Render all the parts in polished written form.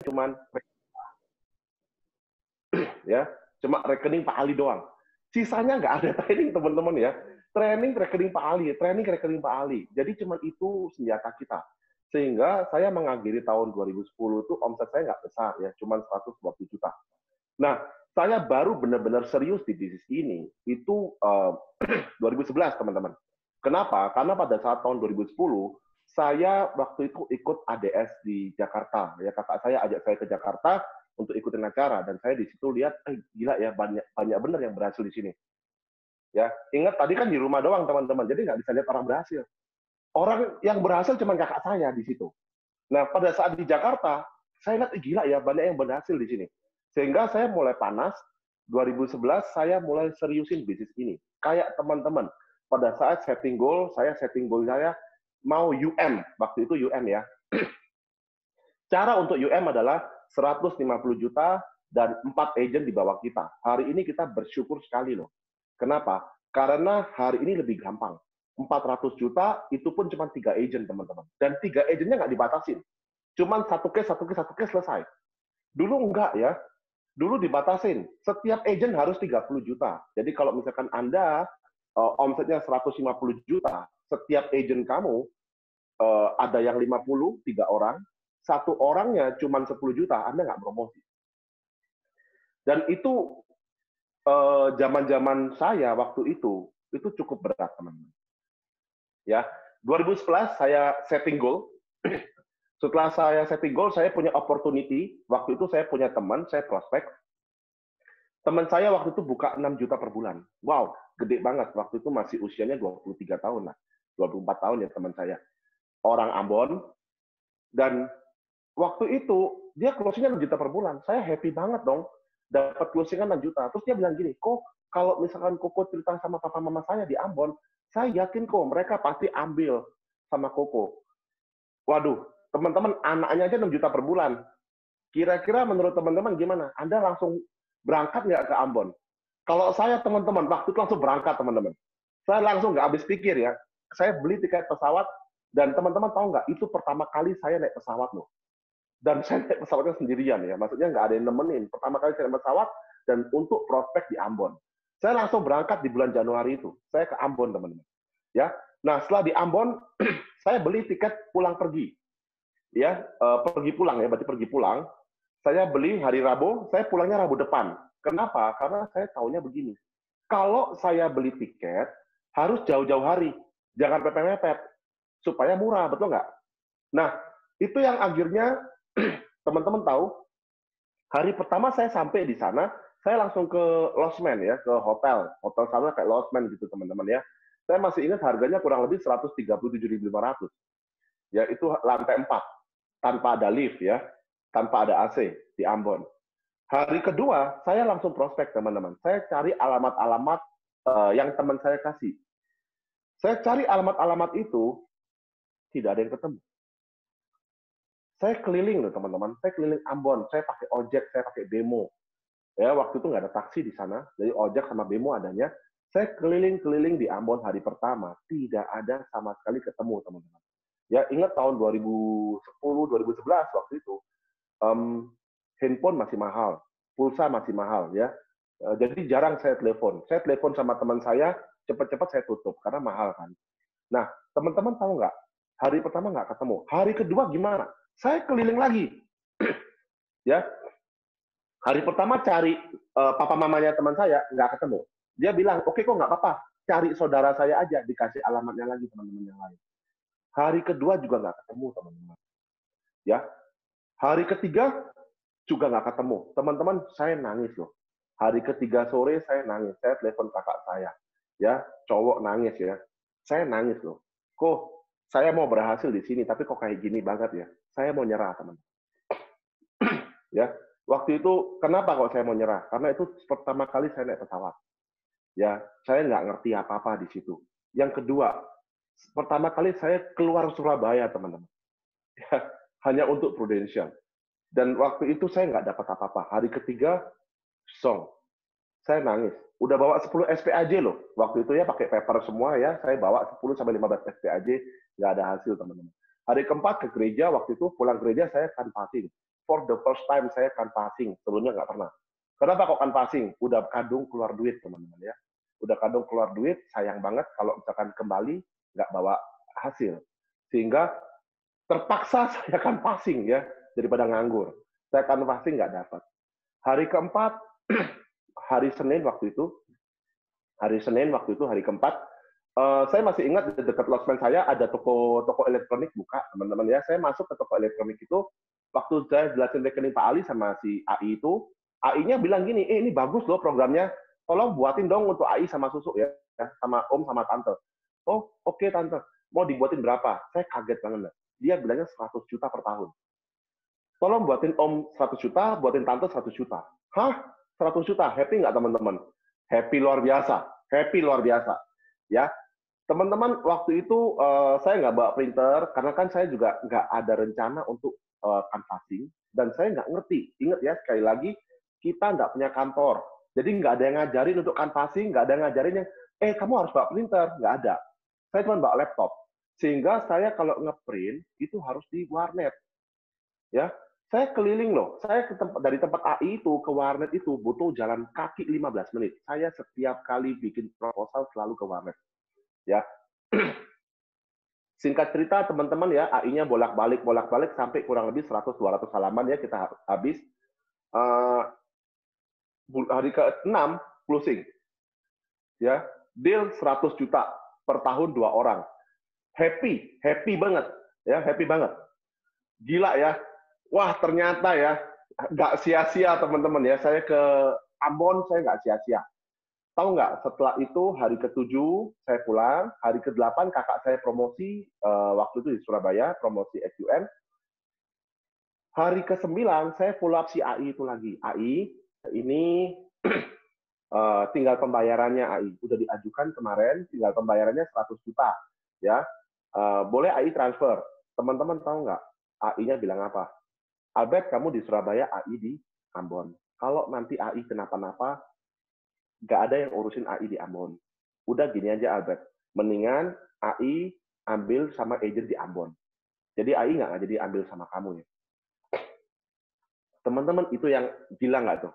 cuman ya, cuma rekening Pak Ali doang. Sisanya nggak ada training teman-teman ya. Training rekening Pak Ali, training rekening Pak Ali. Jadi cuma itu senjata kita. Sehingga saya mengakhiri tahun 2010 itu omset saya nggak besar ya, cuma 120 juta. Nah, saya baru benar-benar serius di bisnis ini itu 2011 teman-teman. Kenapa? Karena pada saat tahun 2010 saya waktu itu ikut ADS di Jakarta. Ya kakak saya ajak saya ke Jakarta untuk ikutin acara dan saya di situ lihat, gila ya banyak banyak bener yang berhasil di sini. Ya ingat tadi kan di rumah doang teman-teman, jadi nggak bisa lihat orang berhasil. Orang yang berhasil cuma kakak saya di situ. Nah pada saat di Jakarta saya lihat gila ya banyak yang berhasil di sini. Sehingga saya mulai panas. 2011 saya mulai seriusin bisnis ini. Kayak teman-teman pada saat setting goal saya mau UM waktu itu UM ya. Cara untuk UM adalah 150 juta dan 4 agent di bawah kita. Hari ini kita bersyukur sekali loh. Kenapa? Karena hari ini lebih gampang. 400 juta itu pun cuma 3 agent teman-teman. Dan 3 agentnya nggak dibatasin. Cuma satu case selesai. Dulu enggak ya. Dulu dibatasin. Setiap agent harus 30 juta. Jadi kalau misalkan Anda omsetnya 150 juta, setiap agent kamu ada yang 50, 3 orang, satu orangnya cuma 10 juta, Anda nggak promosi. Dan itu zaman-zaman saya waktu itu cukup berat, teman-teman. Ya, 2011 saya setting goal. Setelah saya setting goal, saya punya opportunity. Waktu itu saya punya teman, saya prospek. Teman saya waktu itu buka 6 juta per bulan. Wow, gede banget. Waktu itu masih usianya 23 tahun lah. 24 tahun ya teman saya. Orang Ambon. Dan waktu itu dia closingnya 6 juta per bulan. Saya happy banget dong dapat closingan 6 juta. Terus dia bilang gini, kok kalau misalkan Koko cerita sama papa mama saya di Ambon, saya yakin kok mereka pasti ambil sama Koko. Waduh, teman-teman anaknya aja 6 juta per bulan. Kira-kira menurut teman-teman gimana? Anda langsung berangkat nggak ke Ambon? Kalau saya teman-teman, waktu itu langsung berangkat teman-teman. Saya langsung nggak habis pikir ya. Saya beli tiket pesawat dan teman-teman tahu nggak? Itu pertama kali saya naik pesawat loh. Dan saya naik pesawatnya sendirian ya. Maksudnya nggak ada yang nemenin. Pertama kali saya naik pesawat dan untuk prospek di Ambon. Saya langsung berangkat di bulan Januari itu. Saya ke Ambon teman-teman. Ya. Nah setelah di Ambon, saya beli tiket pulang pergi. Ya, pergi pulang ya, berarti pergi pulang. Saya beli hari Rabu, saya pulangnya Rabu depan. Kenapa? Karena saya tahunya begini. Kalau saya beli tiket, harus jauh-jauh hari. Jangan mepet-mepet. Supaya murah, betul nggak? Nah, itu yang akhirnya teman-teman tahu, hari pertama saya sampai di sana, saya langsung ke lodgement ya, ke hotel. Hotel sana kayak lodgement gitu teman-teman ya. Saya masih ingat harganya kurang lebih 137.500. Ya, itu lantai 4. Tanpa ada lift ya, tanpa ada AC di Ambon. Hari kedua, saya langsung prospek teman-teman. Saya cari alamat-alamat yang teman saya kasih. Saya cari alamat-alamat itu, tidak ada yang ketemu. Saya keliling loh teman-teman, saya keliling Ambon, saya pakai ojek, saya pakai bemo. Ya, waktu itu nggak ada taksi di sana, jadi ojek sama bemo adanya. Saya keliling-keliling di Ambon hari pertama, tidak ada sama sekali ketemu teman-teman. Ya, ingat tahun 2010, 2011 waktu itu, handphone masih mahal, pulsa masih mahal ya. Jadi jarang saya telepon. Saya telepon sama teman saya, cepat-cepat saya tutup karena mahal kan. Nah, teman-teman tahu nggak? Hari pertama nggak ketemu. Hari kedua gimana? Saya keliling lagi. Ya, hari pertama cari papa mamanya teman saya nggak ketemu. Dia bilang, oke kok nggak apa-apa, cari saudara saya aja, dikasih alamatnya lagi teman-teman yang lain. Hari kedua juga nggak ketemu teman-teman. Ya, hari ketiga juga nggak ketemu. Teman-teman, saya nangis loh. Hari ketiga sore saya nangis. Saya telepon kakak saya. Ya, cowok nangis ya. Saya nangis loh. Kok saya mau berhasil di sini, tapi kok kayak gini banget ya. Saya mau nyerah, teman. Ya, waktu itu kenapa kok saya mau nyerah? Karena itu pertama kali saya naik pesawat. Ya, saya nggak ngerti apa-apa di situ. Yang kedua, pertama kali saya keluar Surabaya, teman-teman. Ya, hanya untuk Prudential. Dan waktu itu saya nggak dapat apa-apa. Hari ketiga, song. Saya nangis. Udah bawa 10 SPAJ loh. Waktu itu ya pakai paper semua ya. Saya bawa 10-15 SPAJ. Nggak ada hasil, teman-teman. Hari keempat ke gereja, waktu itu pulang gereja saya kan fasting. for the first time saya canvassing, sebelumnya nggak pernah. Kenapa kok canvassing? Udah kadung keluar duit, teman-teman ya. Udah kadung keluar duit, sayang banget kalau misalkan kembali nggak bawa hasil. Sehingga terpaksa saya canvassing ya, daripada nganggur. Saya canvassing nggak dapat. Hari keempat, hari Senin waktu itu, hari keempat, saya masih ingat di dekat losmen saya ada toko elektronik buka, teman-teman ya. Saya masuk ke toko elektronik itu, waktu saya jelasin rekening Pak Ali sama si AI itu, AI-nya bilang gini, ini bagus loh programnya, tolong buatin dong untuk AI sama susu ya, sama Om sama Tante. Oh, oke Tante, mau dibuatin berapa? Saya kaget banget. Dia bilangnya 100 juta per tahun. Tolong buatin Om 100 juta, buatin Tante 100 juta. Hah? 100 juta? Happy nggak teman-teman? Happy luar biasa. Happy luar biasa. Ya, teman-teman, waktu itu saya nggak bawa printer, karena kan saya juga nggak ada rencana untuk canvassing, dan saya nggak ngerti. Ingat ya, sekali lagi, kita nggak punya kantor. Jadi nggak ada yang ngajarin untuk canvassing, nggak ada yang ngajarin yang, kamu harus bawa printer. Nggak ada. Saya cuma bawa laptop. Sehingga saya kalau ngeprint, itu harus di warnet. Ya, saya keliling loh. Saya dari tempat AI itu ke warnet itu butuh jalan kaki 15 menit. Saya setiap kali bikin proposal selalu ke warnet. Ya, singkat cerita teman-teman ya, AI-nya bolak-balik sampai kurang lebih 100-200 halaman ya kita habis. Hari ke-6 closing. Ya, deal 100 juta per tahun 2 orang. Happy banget. Ya, happy banget. Gila ya. Wah, ternyata ya nggak sia-sia teman-teman ya. Saya ke Ambon, saya nggak sia-sia. Tahu nggak, setelah itu hari ke-7 saya pulang, hari ke-8 kakak saya promosi, waktu itu di Surabaya, promosi SUM. Hari ke-9 saya follow up si AI itu lagi. AI, ini tinggal pembayarannya AI. Udah diajukan kemarin, tinggal pembayarannya 100 juta. Ya, boleh AI transfer. Teman-teman tahu nggak, AI-nya bilang apa? Albert, kamu di Surabaya, AI di Ambon. Kalau nanti AI kenapa-napa, nggak ada yang urusin AI di Ambon. Udah gini aja Albert, mendingan AI ambil sama agent di Ambon. Jadi AI nggak jadi ambil sama kamu ya. Teman-teman, itu yang gila nggak tuh?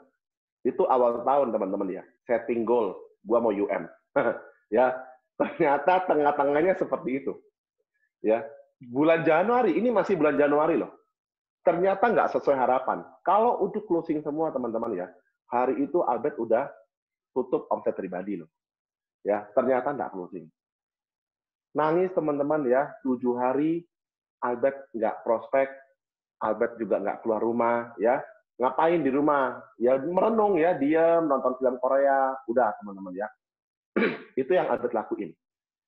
Itu awal tahun teman-teman ya, setting goal, gua mau UM. Ya, ternyata tengah-tengahnya seperti itu. Ya, bulan Januari, ini masih bulan Januari loh. Ternyata nggak sesuai harapan. Kalau untuk closing semua teman-teman ya, hari itu Albert udah tutup omset pribadi loh. Ya, ternyata nggak closing. Nangis teman-teman ya, 7 hari Albert nggak prospek, Albert juga nggak keluar rumah ya. Ngapain di rumah? Ya merenung ya, diam, nonton film Korea, udah teman-teman ya. Itu yang Albert lakuin.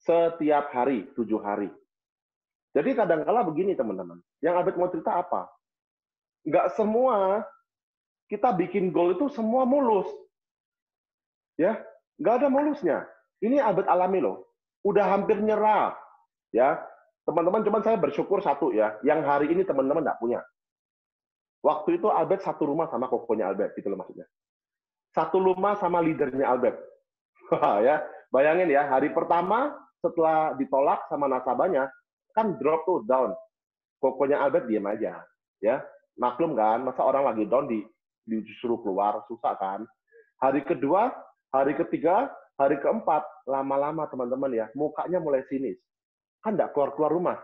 Setiap hari, 7 hari. Jadi kadang-kala begini teman-teman, yang Albert mau cerita apa? Nggak semua kita bikin goal itu semua mulus. Ya, nggak ada mulusnya. Ini Albert alami loh. Udah hampir nyerah. Ya, teman-teman, cuman saya bersyukur satu ya, yang hari ini teman-teman nggak punya. Waktu itu Albert satu rumah sama kokonya Albert, gitu loh maksudnya. Satu rumah sama leadernya Albert. Ya, bayangin ya, hari pertama setelah ditolak sama nasabahnya, kan drop tuh down. Kokonya Albert diam aja. Ya, maklum kan, masa orang lagi down disuruh keluar, susah kan. Hari kedua, hari ketiga, hari keempat, lama-lama teman-teman ya, mukanya mulai sinis. Kan nggak keluar-keluar rumah.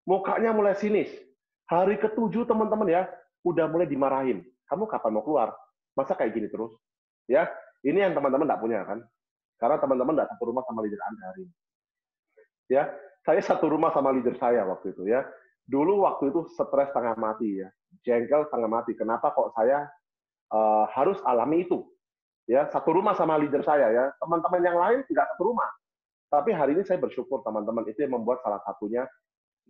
Mukanya mulai sinis. Hari ke-7 teman-teman ya, udah mulai dimarahin. Kamu kapan mau keluar? Masa kayak gini terus? Ya, ini yang teman-teman nggak punya kan? Karena teman-teman nggak satu rumah sama leader Anda hari ini. Ya, saya satu rumah sama leader saya waktu itu ya. Dulu waktu itu stres setengah mati ya, jengkel setengah mati. Kenapa kok saya harus alami itu? Ya, satu rumah sama leader saya ya. Teman-teman yang lain nggak satu rumah. Tapi hari ini saya bersyukur teman-teman, itu yang membuat salah satunya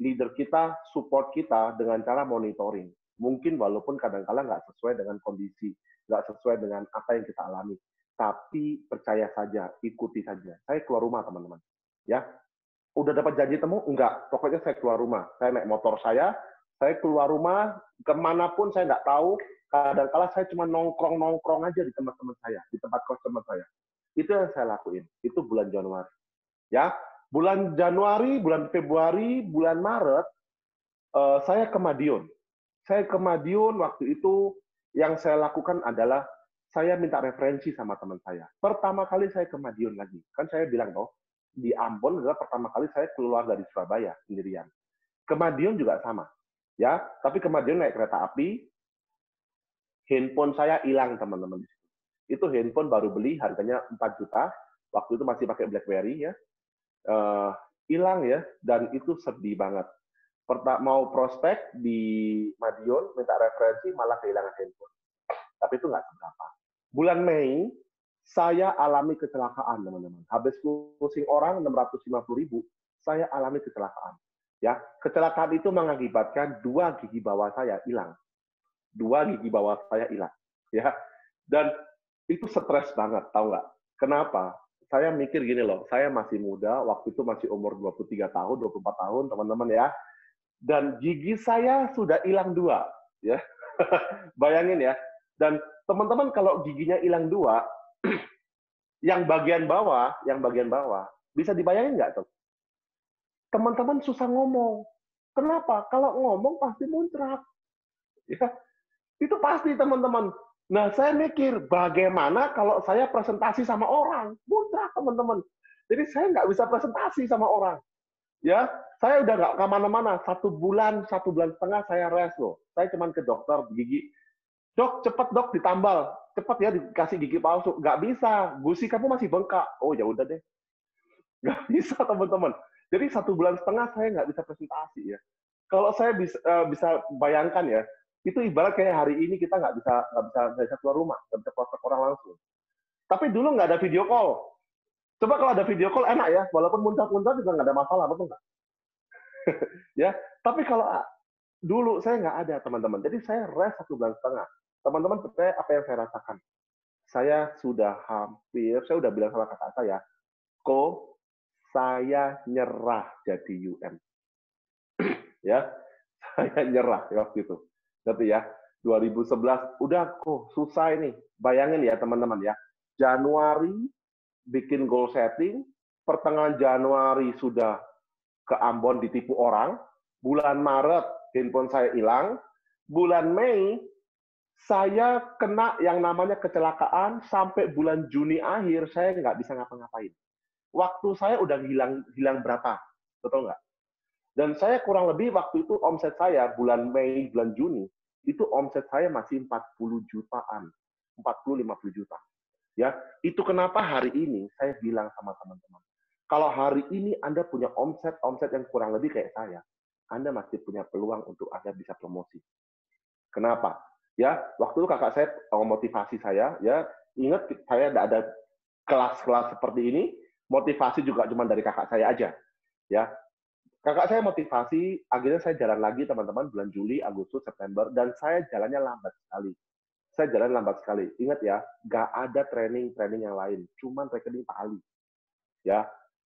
leader kita support kita dengan cara monitoring. Mungkin walaupun kadang-kala nggak sesuai dengan kondisi, nggak sesuai dengan apa yang kita alami. Tapi percaya saja, ikuti saja. Saya keluar rumah teman-teman. Ya, udah dapat janji temu? Enggak. Pokoknya saya keluar rumah. Saya naik motor saya keluar rumah, kemanapun saya nggak tahu. Kadang-kala saya cuma nongkrong-nongkrong aja di teman-teman saya, di tempat kos teman saya. Itu yang saya lakuin. Itu bulan Januari. Ya, bulan Januari, bulan Februari, bulan Maret, saya ke Madiun. Saya ke Madiun waktu itu, yang saya lakukan adalah saya minta referensi sama teman saya. Pertama kali saya ke Madiun lagi. Kan saya bilang toh, di Ambon adalah pertama kali saya keluar dari Surabaya sendirian. Ke Madiun juga sama. Ya, tapi ke Madiun naik kereta api, handphone saya hilang, teman-teman. Itu handphone baru beli, harganya 4 juta. Waktu itu masih pakai BlackBerry ya. Hilang ya, dan itu sedih banget. Mau prospek di Madiun, minta referensi, malah kehilangan handphone. Tapi itu nggak seberapa. Bulan Mei, saya alami kecelakaan, teman-teman. Habis closing orang 650.000, saya alami kecelakaan. Ya, kecelakaan itu mengakibatkan 2 gigi bawah saya hilang. 2 gigi bawah saya hilang. Ya, dan itu stres banget, tahu nggak? Kenapa? Saya mikir gini loh, saya masih muda, waktu itu masih umur 23 tahun, 24 tahun, teman-teman ya. Dan gigi saya sudah hilang 2, ya. Bayangin ya. Dan teman-teman kalau giginya hilang 2, yang bagian bawah, bisa dibayangin nggak tuh? Teman-teman susah ngomong. Kenapa? Kalau ngomong pasti muncrat. Ya, itu pasti teman-teman. Nah, saya mikir, bagaimana kalau saya presentasi sama orang? Muncrat, teman-teman. Jadi saya nggak bisa presentasi sama orang. Ya, saya udah nggak kemana-mana. 1 bulan, 1,5 bulan saya rest loh. Saya cuman ke dokter gigi. Dok, cepet dok ditambal. Cepet ya dikasih gigi palsu. Nggak bisa. Gusi kamu masih bengkak. Oh ya udah deh. Nggak bisa, teman-teman. Jadi 1,5 bulan saya nggak bisa presentasi ya. Kalau saya bisa bayangkan ya, itu ibarat kayak hari ini kita nggak bisa keluar rumah, nggak bisa prospek orang langsung. Tapi dulu nggak ada video call. Coba kalau ada video call enak ya, walaupun muncrat-muncrat juga nggak ada masalah, betul nggak? Ya, tapi kalau dulu saya nggak ada, teman-teman. Jadi saya rest 1,5 bulan. Teman-teman percaya apa yang saya rasakan? Saya saya udah bilang sama kakak saya, saya nyerah jadi UM. Ya, saya nyerah waktu itu. Ngerti ya? 2011, udah kok susah ini. Bayangin ya teman-teman ya. Januari bikin goal setting, pertengahan Januari sudah ke Ambon ditipu orang, bulan Maret handphone saya hilang, bulan Mei saya kena yang namanya kecelakaan, sampai bulan Juni akhir saya nggak bisa ngapa-ngapain. Waktu saya udah hilang berapa, betul nggak? Dan saya kurang lebih waktu itu omset saya bulan Mei, bulan Juni, itu omset saya masih 40 jutaan, 40-50 juta. Ya, itu kenapa hari ini saya bilang sama teman-teman, kalau hari ini Anda punya omset yang kurang lebih kayak saya, Anda masih punya peluang untuk Anda bisa promosi. Kenapa? Ya, waktu itu kakak saya motivasi saya, ya, ingat saya tidak ada kelas-kelas seperti ini, motivasi juga cuma dari kakak saya aja. Ya, kakak saya motivasi, akhirnya saya jalan lagi teman-teman bulan Juli, Agustus, September, dan saya jalannya lambat sekali. Saya jalan lambat sekali. Ingat ya, nggak ada training yang lain, cuman rekening Pak Ali. Ya,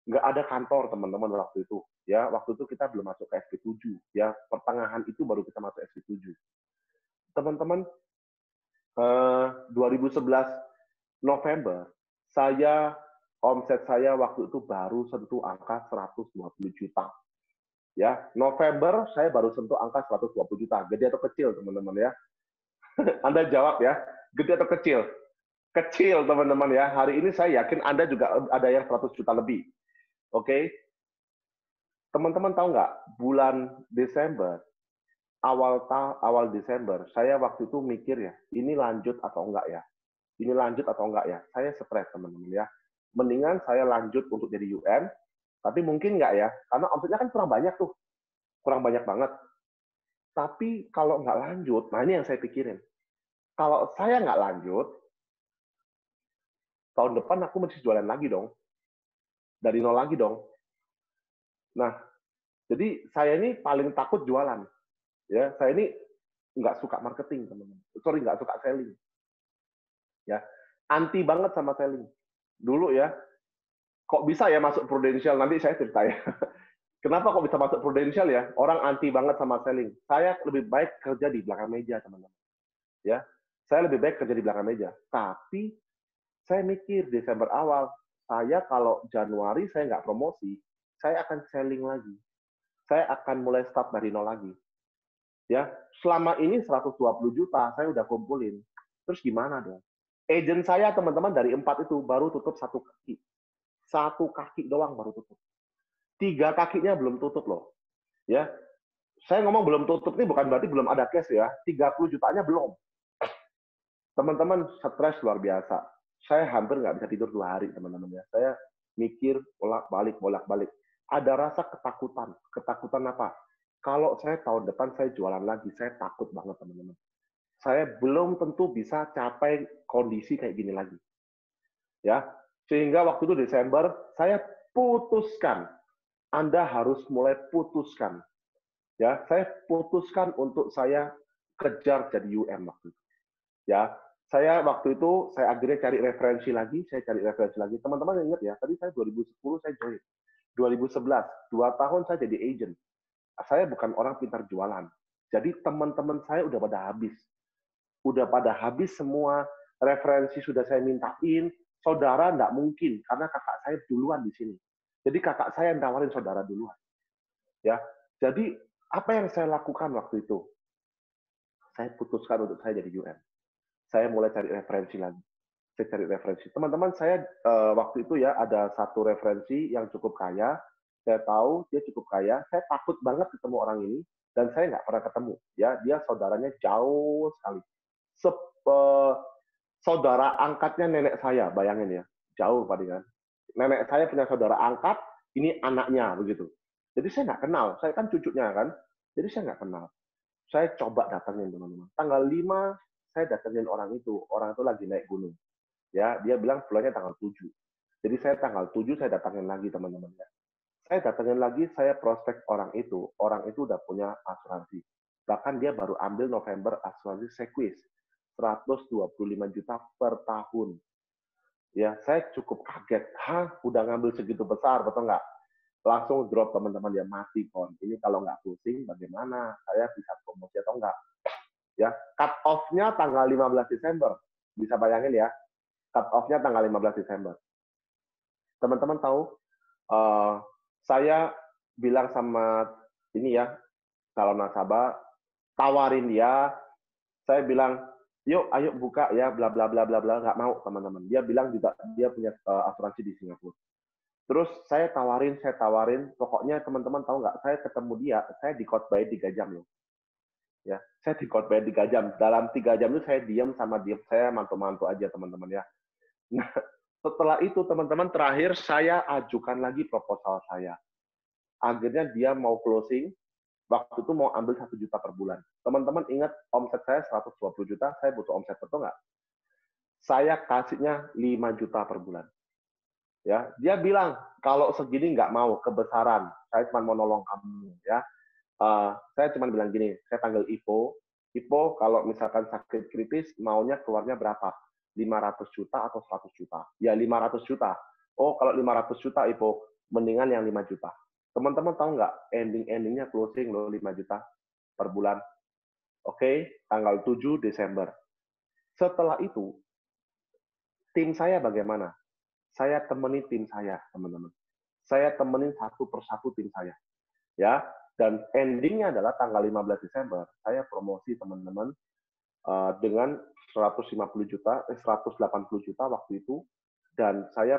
nggak ada kantor teman-teman waktu itu. Ya, waktu itu kita belum masuk ke SP7. Ya, pertengahan itu baru kita masuk SP7. Teman-teman, 2011 November, omset saya waktu itu baru sentuh angka 120 juta. Ya, November saya baru sentuh angka 120 juta. Gede atau kecil, teman-teman ya? Anda jawab ya, gede atau kecil? Kecil, teman-teman ya. Hari ini saya yakin Anda juga ada yang 100 juta lebih. Oke? Teman-teman tahu nggak, bulan Desember, awal Desember, saya waktu itu mikir ya, ini lanjut atau enggak ya? Ini lanjut atau enggak ya? Saya stres, teman-teman ya. Mendingan saya lanjut untuk jadi UM, tapi mungkin nggak ya? Karena omsetnya kan kurang banyak tuh. Kurang banyak banget. Tapi kalau nggak lanjut, nah ini yang saya pikirin. Kalau saya nggak lanjut, tahun depan aku mesti jualan lagi dong. Dari nol lagi dong. Nah, jadi saya ini paling takut jualan. Ya, saya ini nggak suka marketing, teman-teman. Sorry, nggak suka selling. Ya, anti banget sama selling. Dulu ya, kok bisa ya masuk Prudential? Nanti saya cerita ya. Kenapa kok bisa masuk Prudential ya? Orang anti banget sama selling. Saya lebih baik kerja di belakang meja, teman-teman. Ya, saya lebih baik kerja di belakang meja. Tapi saya mikir Desember awal, saya kalau Januari saya nggak promosi, saya akan selling lagi. Saya akan mulai start dari nol lagi. Ya, selama ini 120 juta saya udah kumpulin. Terus gimana dong? Agent saya teman-teman dari 4 itu baru tutup 1 kaki. 1 kaki doang baru tutup. 3 kakinya belum tutup loh. Ya, saya ngomong belum tutup ini bukan berarti belum ada cash ya. 30 jutanya belum. Teman-teman stres luar biasa. Saya hampir nggak bisa tidur 2 hari teman-teman ya. Saya mikir bolak-balik. Ada rasa ketakutan. Ketakutan apa? Kalau saya tahun depan saya jualan lagi, saya takut banget teman-teman. Saya belum tentu bisa capai kondisi kayak gini lagi. Ya, sehingga waktu itu Desember saya putuskan, Anda harus mulai putuskan. Ya, saya putuskan untuk saya kejar jadi UM waktu itu. Ya, saya waktu itu saya akhirnya cari referensi lagi, Teman-teman ingat ya, tadi saya 2010 saya join. 2011, 2 tahun saya jadi agent. Saya bukan orang pintar jualan. Jadi teman-teman saya udah pada habis semua, referensi sudah saya mintain, saudara enggak mungkin karena kakak saya duluan di sini. Jadi kakak saya yang tawarin saudara duluan. Ya. Jadi apa yang saya lakukan waktu itu? Saya putuskan untuk saya jadi UM. Saya mulai cari referensi lagi. Saya cari referensi. Teman-teman, saya waktu itu ya ada satu referensi yang cukup kaya. Saya tahu dia cukup kaya. Saya takut banget ketemu orang ini dan saya nggak pernah ketemu. Ya, dia saudaranya jauh sekali. Saudara angkatnya nenek saya, bayangin ya, jauh palingan. Nenek saya punya saudara angkat, ini anaknya begitu. Jadi saya nggak kenal, saya kan cucunya kan. Jadi saya nggak kenal. Saya coba datangin teman-teman. Tanggal 5 saya datengin orang itu lagi naik gunung. Ya, dia bilang pulangnya tanggal 7. Jadi saya tanggal 7 saya datangin lagi teman-teman ya. Saya datangin lagi, saya prospek orang itu udah punya asuransi. Bahkan dia baru ambil November asuransi Sequis. 125 juta per tahun. Ya, saya cukup kaget. Hah, udah ngambil segitu besar, betul nggak? Langsung drop teman-teman ya, mati kon. Ini kalau nggak pusing, bagaimana? Saya bisa promosi atau nggak? Ya, cut off-nya tanggal 15 Desember. Bisa bayangin ya, cut off-nya tanggal 15 Desember. Teman-teman tahu, saya bilang sama ini ya, calon nasabah, tawarin dia, saya bilang, yuk ayo buka ya, bla bla bla bla bla, nggak mau teman-teman. Dia bilang juga dia punya asuransi di Singapura. Terus saya tawarin, pokoknya teman-teman tahu nggak, saya ketemu dia, saya di khotbah 3 jam loh. Ya, saya di khotbah 3 jam. Dalam 3 jam itu saya diam, saya mantu-mantu aja teman-teman ya. Nah, setelah itu teman-teman terakhir saya ajukan lagi proposal saya. Akhirnya dia mau closing, waktu itu mau ambil 1 juta per bulan. Teman-teman ingat omset saya 120 juta, saya butuh omset betul nggak? Saya kasihnya 5 juta per bulan. Ya, dia bilang kalau segini nggak mau, kebesaran. Saya cuma mau nolong kamu ya. Saya cuma bilang gini, saya panggil Ipo. Ipo kalau misalkan sakit kritis maunya keluarnya berapa? 500 juta atau 100 juta? Ya 500 juta. Oh kalau 500 juta Ipo, mendingan yang 5 juta. Teman-teman tahu nggak endingnya closing loh 5 juta per bulan. Oke, tanggal 7 Desember. Setelah itu, tim saya bagaimana? Saya temenin tim saya, teman-teman. Saya temenin satu persatu tim saya. Ya, dan endingnya adalah tanggal 15 Desember, saya promosi teman-teman dengan 150 juta, 180 juta waktu itu, dan saya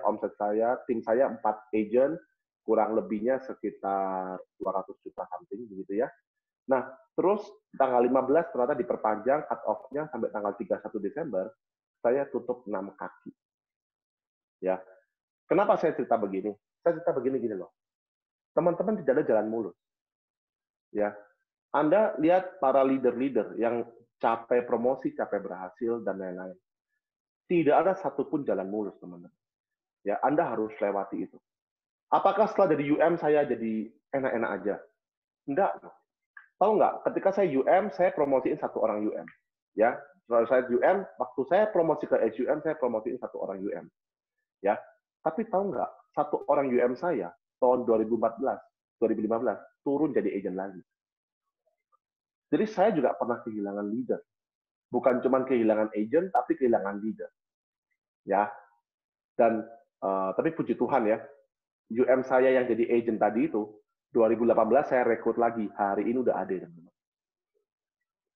omset saya, tim saya 4 agent, kurang lebihnya sekitar 200 juta something begitu ya. Nah, terus tanggal 15 ternyata diperpanjang cut off-nya sampai tanggal 31 Desember, saya tutup 6 kaki. Ya. Kenapa saya cerita begini? Saya cerita begini gini loh. Teman-teman tidak ada jalan mulus. Ya. Anda lihat para leader-leader yang capai promosi, capai berhasil dan lain-lain. Tidak ada satupun jalan mulus, teman-teman. Ya, Anda harus lewati itu. Apakah setelah dari UM saya jadi enak-enak aja? Enggak. Tahu nggak? Ketika saya UM, saya promosiin 1 orang UM. Ya, kalau saya UM, waktu saya promosi ke SUM, saya promosiin 1 orang UM. Ya, tapi tahu nggak? 1 orang UM saya tahun 2014, 2015 turun jadi agent lagi. Jadi saya juga pernah kehilangan leader. Bukan cuma kehilangan agent, tapi kehilangan leader. Ya, dan tapi puji Tuhan ya, UM saya yang jadi agent tadi itu, 2018 saya rekrut lagi, hari ini udah ada, teman-teman.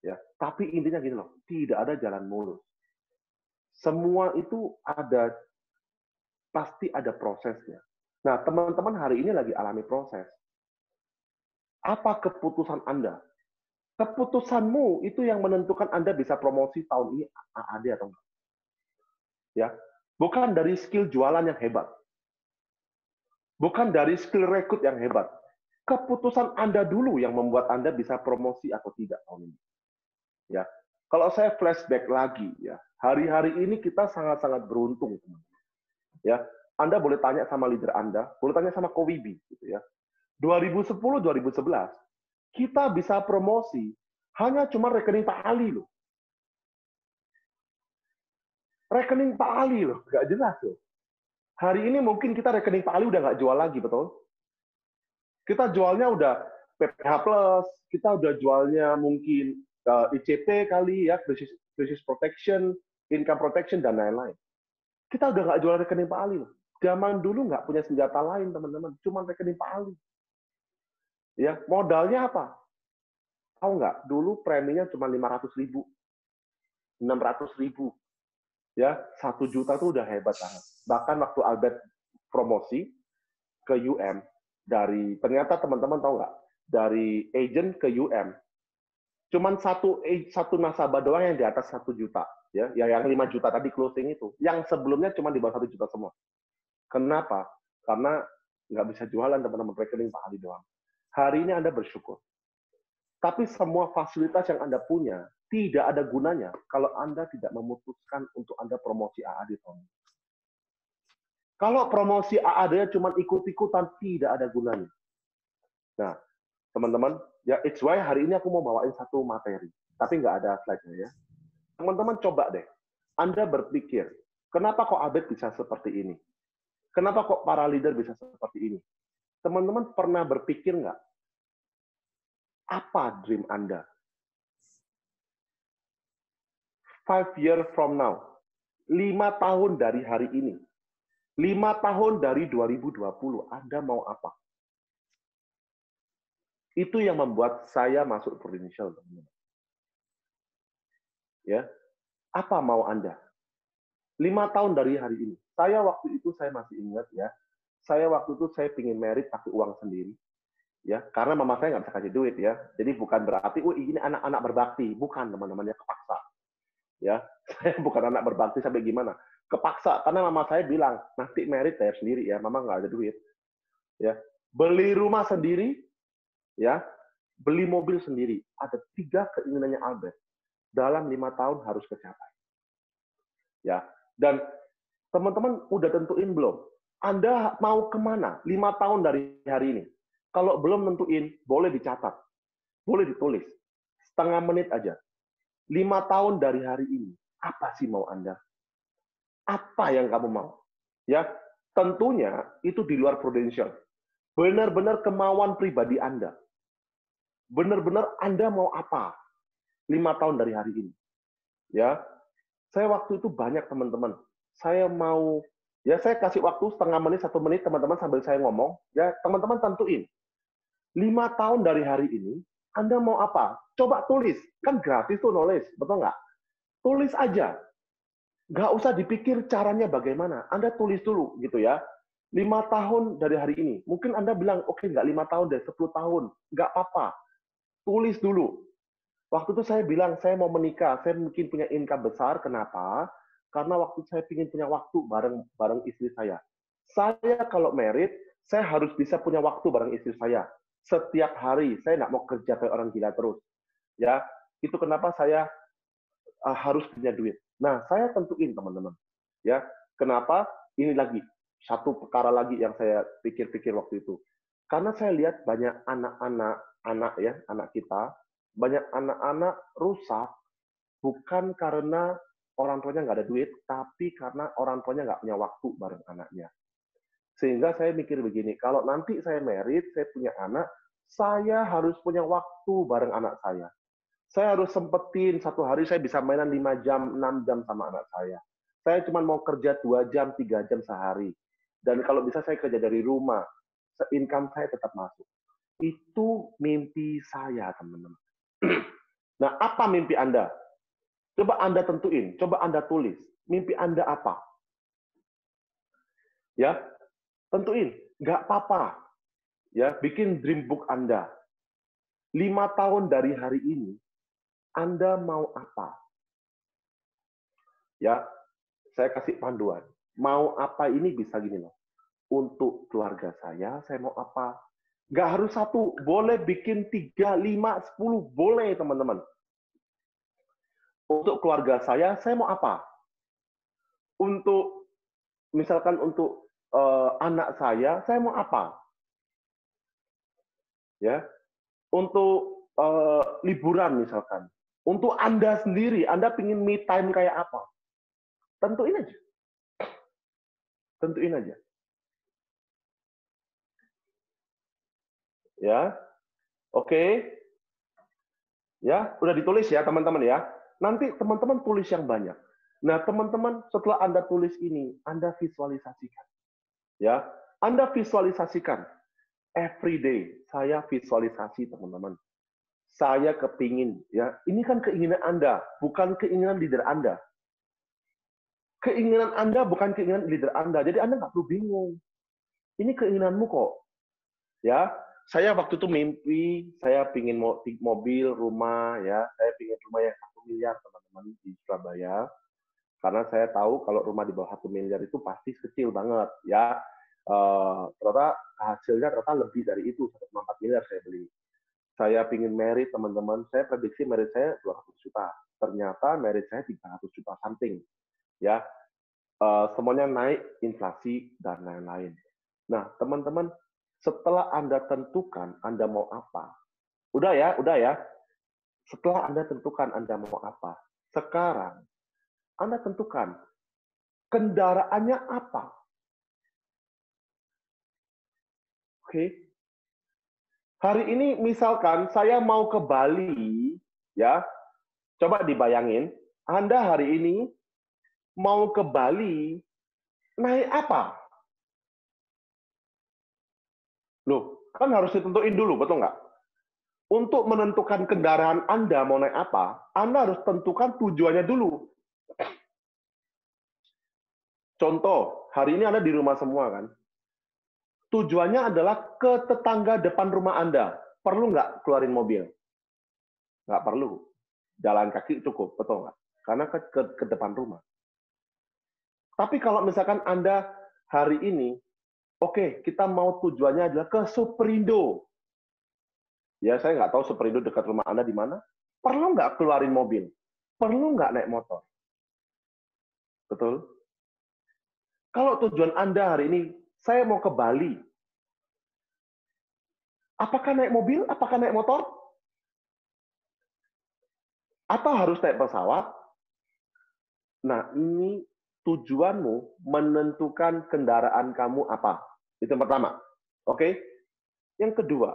Ya, tapi intinya gini loh, tidak ada jalan mulus. Semua itu pasti ada prosesnya. Nah, teman-teman hari ini lagi alami proses. Apa keputusan Anda? Keputusanmu itu yang menentukan Anda bisa promosi tahun ini AAD atau enggak. Ya, bukan dari skill jualan yang hebat. Bukan dari skill rekrut yang hebat. Keputusan Anda dulu yang membuat Anda bisa promosi atau tidak tahun ini. Ya. Kalau saya flashback lagi ya, hari-hari ini kita sangat-sangat beruntung, teman-teman. Ya, Anda boleh tanya sama leader Anda, boleh tanya sama Kowibi gitu ya. 2010 2011 kita bisa promosi hanya cuma rekening Pak Ali loh. Rekening Pak Ali loh, nggak jelas loh. Hari ini mungkin kita rekening Pak Ali udah nggak jual lagi, betul? Kita jualnya udah PPH Plus, kita udah jualnya mungkin ICP kali ya, crisis protection, income protection, dan lain-lain. Kita udah nggak jual rekening Pak Ali loh. Zaman dulu nggak punya senjata lain, teman-teman. Cuma rekening Pak Ali. Ya, modalnya apa? Tahu nggak? Dulu preminya cuma 500.000, 600.000. Ya, 1 juta tuh udah hebat banget. Bahkan waktu Albert promosi ke UM, ternyata teman-teman tahu nggak? Dari agent ke UM, cuman satu nasabah doang yang di atas 1 juta. Ya, yang 5 juta tadi closing itu. Yang sebelumnya cuma di bawah 1 juta semua. Kenapa? Karena nggak bisa jualan teman-teman, rekening Pak Ali doang. Hari ini Anda bersyukur. Tapi semua fasilitas yang Anda punya tidak ada gunanya kalau Anda tidak memutuskan untuk Anda promosi AAD tahun ini. Kalau promosi AAD cuma ikut-ikutan, tidak ada gunanya. Nah, teman-teman, ya it's why hari ini aku mau bawain satu materi. Tapi nggak ada slide-nya ya. Teman-teman coba deh, Anda berpikir, kenapa kok Abed bisa seperti ini? Kenapa kok para leader bisa seperti ini? Teman-teman pernah berpikir nggak? Apa dream Anda? 5 years from now, 5 tahun dari hari ini, 5 tahun dari 2020, Anda mau apa? Itu yang membuat saya masuk Prudential, teman-teman. Ya, apa mau Anda? 5 tahun dari hari ini. Saya waktu itu saya masih ingat ya. Saya waktu itu saya pingin merit pakai uang sendiri. Ya, karena mama saya nggak bisa kasih duit ya. Jadi bukan berarti, ini anak-anak berbakti. Bukan, teman-teman, ya kepaksa. Ya, saya bukan anak berbakti sampai gimana. Kepaksa, karena mama saya bilang, nanti merit bayar sendiri ya, mama nggak ada duit. Ya, beli rumah sendiri, ya, beli mobil sendiri. Ada 3 keinginannya Albert. Dalam 5 tahun harus tercapai. Ya, dan teman-teman udah tentuin belum? Anda mau kemana 5 tahun dari hari ini? Kalau belum nentuin, boleh dicatat. Boleh ditulis. Setengah menit aja. 5 tahun dari hari ini, apa sih mau Anda? Apa yang kamu mau? Ya, tentunya itu di luar Prudential. Benar-benar kemauan pribadi Anda. Benar-benar Anda mau apa? 5 tahun dari hari ini. Ya, saya waktu itu banyak teman-teman. Saya mau, ya saya kasih waktu setengah menit, 1 menit, teman-teman sambil saya ngomong. Ya, teman-teman tentuin. 5 tahun dari hari ini, Anda mau apa? Coba tulis. Kan gratis tuh nulis, betul nggak? Tulis aja. Nggak usah dipikir caranya bagaimana. Anda tulis dulu, gitu ya. 5 tahun dari hari ini. Mungkin Anda bilang, oke, nggak 5 tahun deh, 10 tahun. Nggak apa-apa. Tulis dulu. Waktu itu saya bilang, saya mau menikah. Saya mungkin punya income besar. Kenapa? Karena waktu saya ingin punya waktu bareng istri saya. Saya kalau merit, saya harus bisa punya waktu bareng istri saya. Setiap hari, saya nggak mau kerja kayak orang gila terus. Ya, itu kenapa saya harus punya duit. Nah, saya tentuin teman-teman. Ya, kenapa? Ini lagi satu perkara lagi yang saya pikir-pikir waktu itu. Karena saya lihat banyak anak kita, banyak anak-anak rusak bukan karena orang tuanya nggak ada duit, tapi karena orang tuanya nggak punya waktu bareng anaknya. Sehingga saya mikir begini, kalau nanti saya merit, saya punya anak, saya harus punya waktu bareng anak saya. Saya harus sempetin 1 hari saya bisa mainan 5 jam, 6 jam sama anak saya. Saya cuma mau kerja 2 jam, 3 jam sehari. Dan kalau bisa saya kerja dari rumah, income saya tetap masuk. Itu mimpi saya, teman-teman. Nah, apa mimpi Anda? Coba Anda tentuin, coba Anda tulis. Mimpi Anda apa? Ya, tentuin. Nggak apa-apa. Ya, bikin dream book Anda. 5 tahun dari hari ini, Anda mau apa? Ya, saya kasih panduan. Mau apa ini bisa gini loh. Untuk keluarga saya mau apa? Nggak harus satu, boleh bikin 3, 5, 10, boleh teman-teman. Untuk keluarga saya mau apa? Untuk, misalkan untuk anak saya mau apa? Ya, untuk liburan misalkan. Untuk Anda sendiri, Anda pingin me time kayak apa? Tentuin aja. Tentuin aja. Ya, oke. Ya, udah ditulis ya teman-teman ya. Nanti teman-teman tulis yang banyak. Nah, teman-teman setelah Anda tulis ini, Anda visualisasikan. Ya, Anda visualisasikan. Every day saya visualisasi teman-teman. Saya kepingin ya. Ini kan keinginan Anda, bukan keinginan leader Anda. Keinginan Anda bukan keinginan leader Anda. Jadi Anda nggak perlu bingung. Ini keinginanmu kok. Ya, saya waktu itu mimpi saya pingin mobil, rumah, ya. Saya pingin rumah yang 1 miliar teman-teman di Surabaya. Karena saya tahu kalau rumah di bawah 1 miliar itu pasti kecil banget, ya. Ternyata hasilnya ternyata lebih dari itu, 1,4 miliar saya beli. Saya pingin merit teman-teman. Saya prediksi merit saya 200 juta. Ternyata merit saya 300 juta something, ya. Semuanya naik, inflasi dan lain-lain. Nah, teman-teman, setelah Anda tentukan Anda mau apa, udah ya. Setelah Anda tentukan Anda mau apa, sekarang Anda tentukan kendaraannya apa. Oke. Hari ini misalkan saya mau ke Bali, ya. Coba dibayangin, Anda hari ini mau ke Bali, naik apa? Loh, kan harus ditentuin dulu, betul nggak? Untuk menentukan kendaraan Anda mau naik apa, Anda harus tentukan tujuannya dulu. Contoh, hari ini Anda di rumah semua kan? Tujuannya adalah ke tetangga depan rumah Anda. Perlu nggak keluarin mobil? Nggak perlu. Jalan kaki cukup, betul nggak? Karena ke depan rumah. Tapi kalau misalkan Anda hari ini, oke, kita mau tujuannya adalah ke Superindo. Ya, saya nggak tahu Superindo dekat rumah Anda di mana. Perlu nggak keluarin mobil? Perlu nggak naik motor? Betul? Kalau tujuan Anda hari ini, saya mau ke Bali. Apakah naik mobil? Apakah naik motor? Atau harus naik pesawat? Nah, ini tujuanmu menentukan kendaraan kamu apa. Itu yang pertama. Oke? Yang kedua,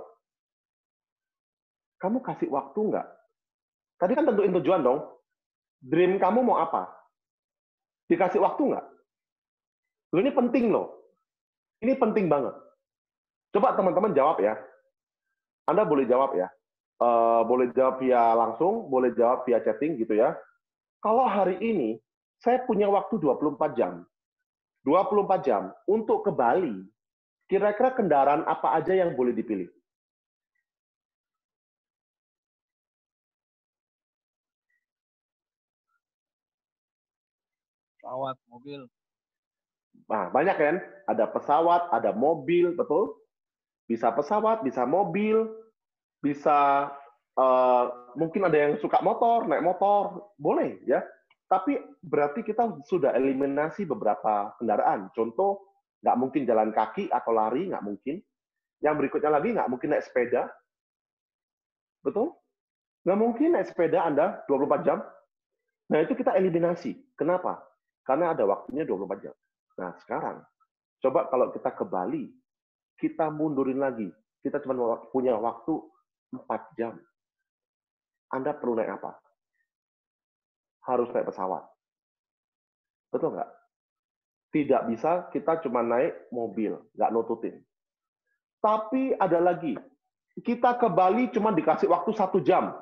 kamu kasih waktu nggak? Tadi kan tentuin tujuan dong. Dream kamu mau apa? Dikasih waktu nggak? Loh, ini penting loh. Ini penting banget. Coba teman-teman jawab ya. Anda boleh jawab ya. Boleh jawab via langsung, boleh jawab via chatting gitu ya. Kalau hari ini saya punya waktu 24 jam. 24 jam untuk ke Bali. Kira-kira kendaraan apa aja yang boleh dipilih? Pesawat, mobil. Nah, banyak kan? Ada pesawat, ada mobil, betul? Bisa pesawat, bisa mobil, bisa mungkin ada yang suka motor, naik motor, boleh ya. Tapi berarti kita sudah eliminasi beberapa kendaraan. Contoh, nggak mungkin jalan kaki atau lari, nggak mungkin. Yang berikutnya lagi, nggak mungkin naik sepeda. Betul? Nggak mungkin naik sepeda Anda 24 jam. Nah, itu kita eliminasi. Kenapa? Karena ada waktunya 24 jam. Nah, sekarang, coba kalau kita ke Bali, kita mundurin lagi. Kita cuma punya waktu 4 jam. Anda perlu naik apa? Harus naik pesawat. Betul nggak? Tidak bisa kita cuma naik mobil, nggak nututin. Tapi ada lagi, Kita ke Bali cuma dikasih waktu 1 jam.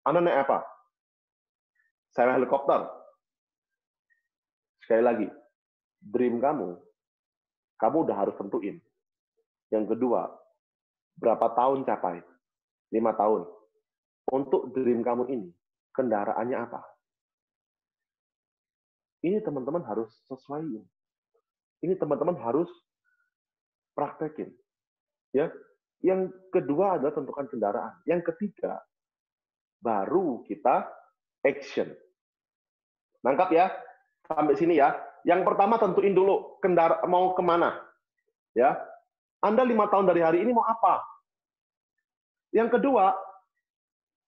Anda naik apa? Sewa helikopter. Sekali lagi, dream kamu udah harus tentuin. Yang kedua, berapa tahun capai? 5 tahun. Untuk dream kamu ini, kendaraannya apa? Ini teman-teman harus sesuaiin. Ini teman-teman harus praktekin. Ya. Yang kedua adalah tentukan kendaraan. Yang ketiga, baru kita action. Nangkap ya? Sampai sini ya. Yang pertama tentuin dulu mau kemana. Ya. Anda 5 tahun dari hari ini mau apa? Yang kedua,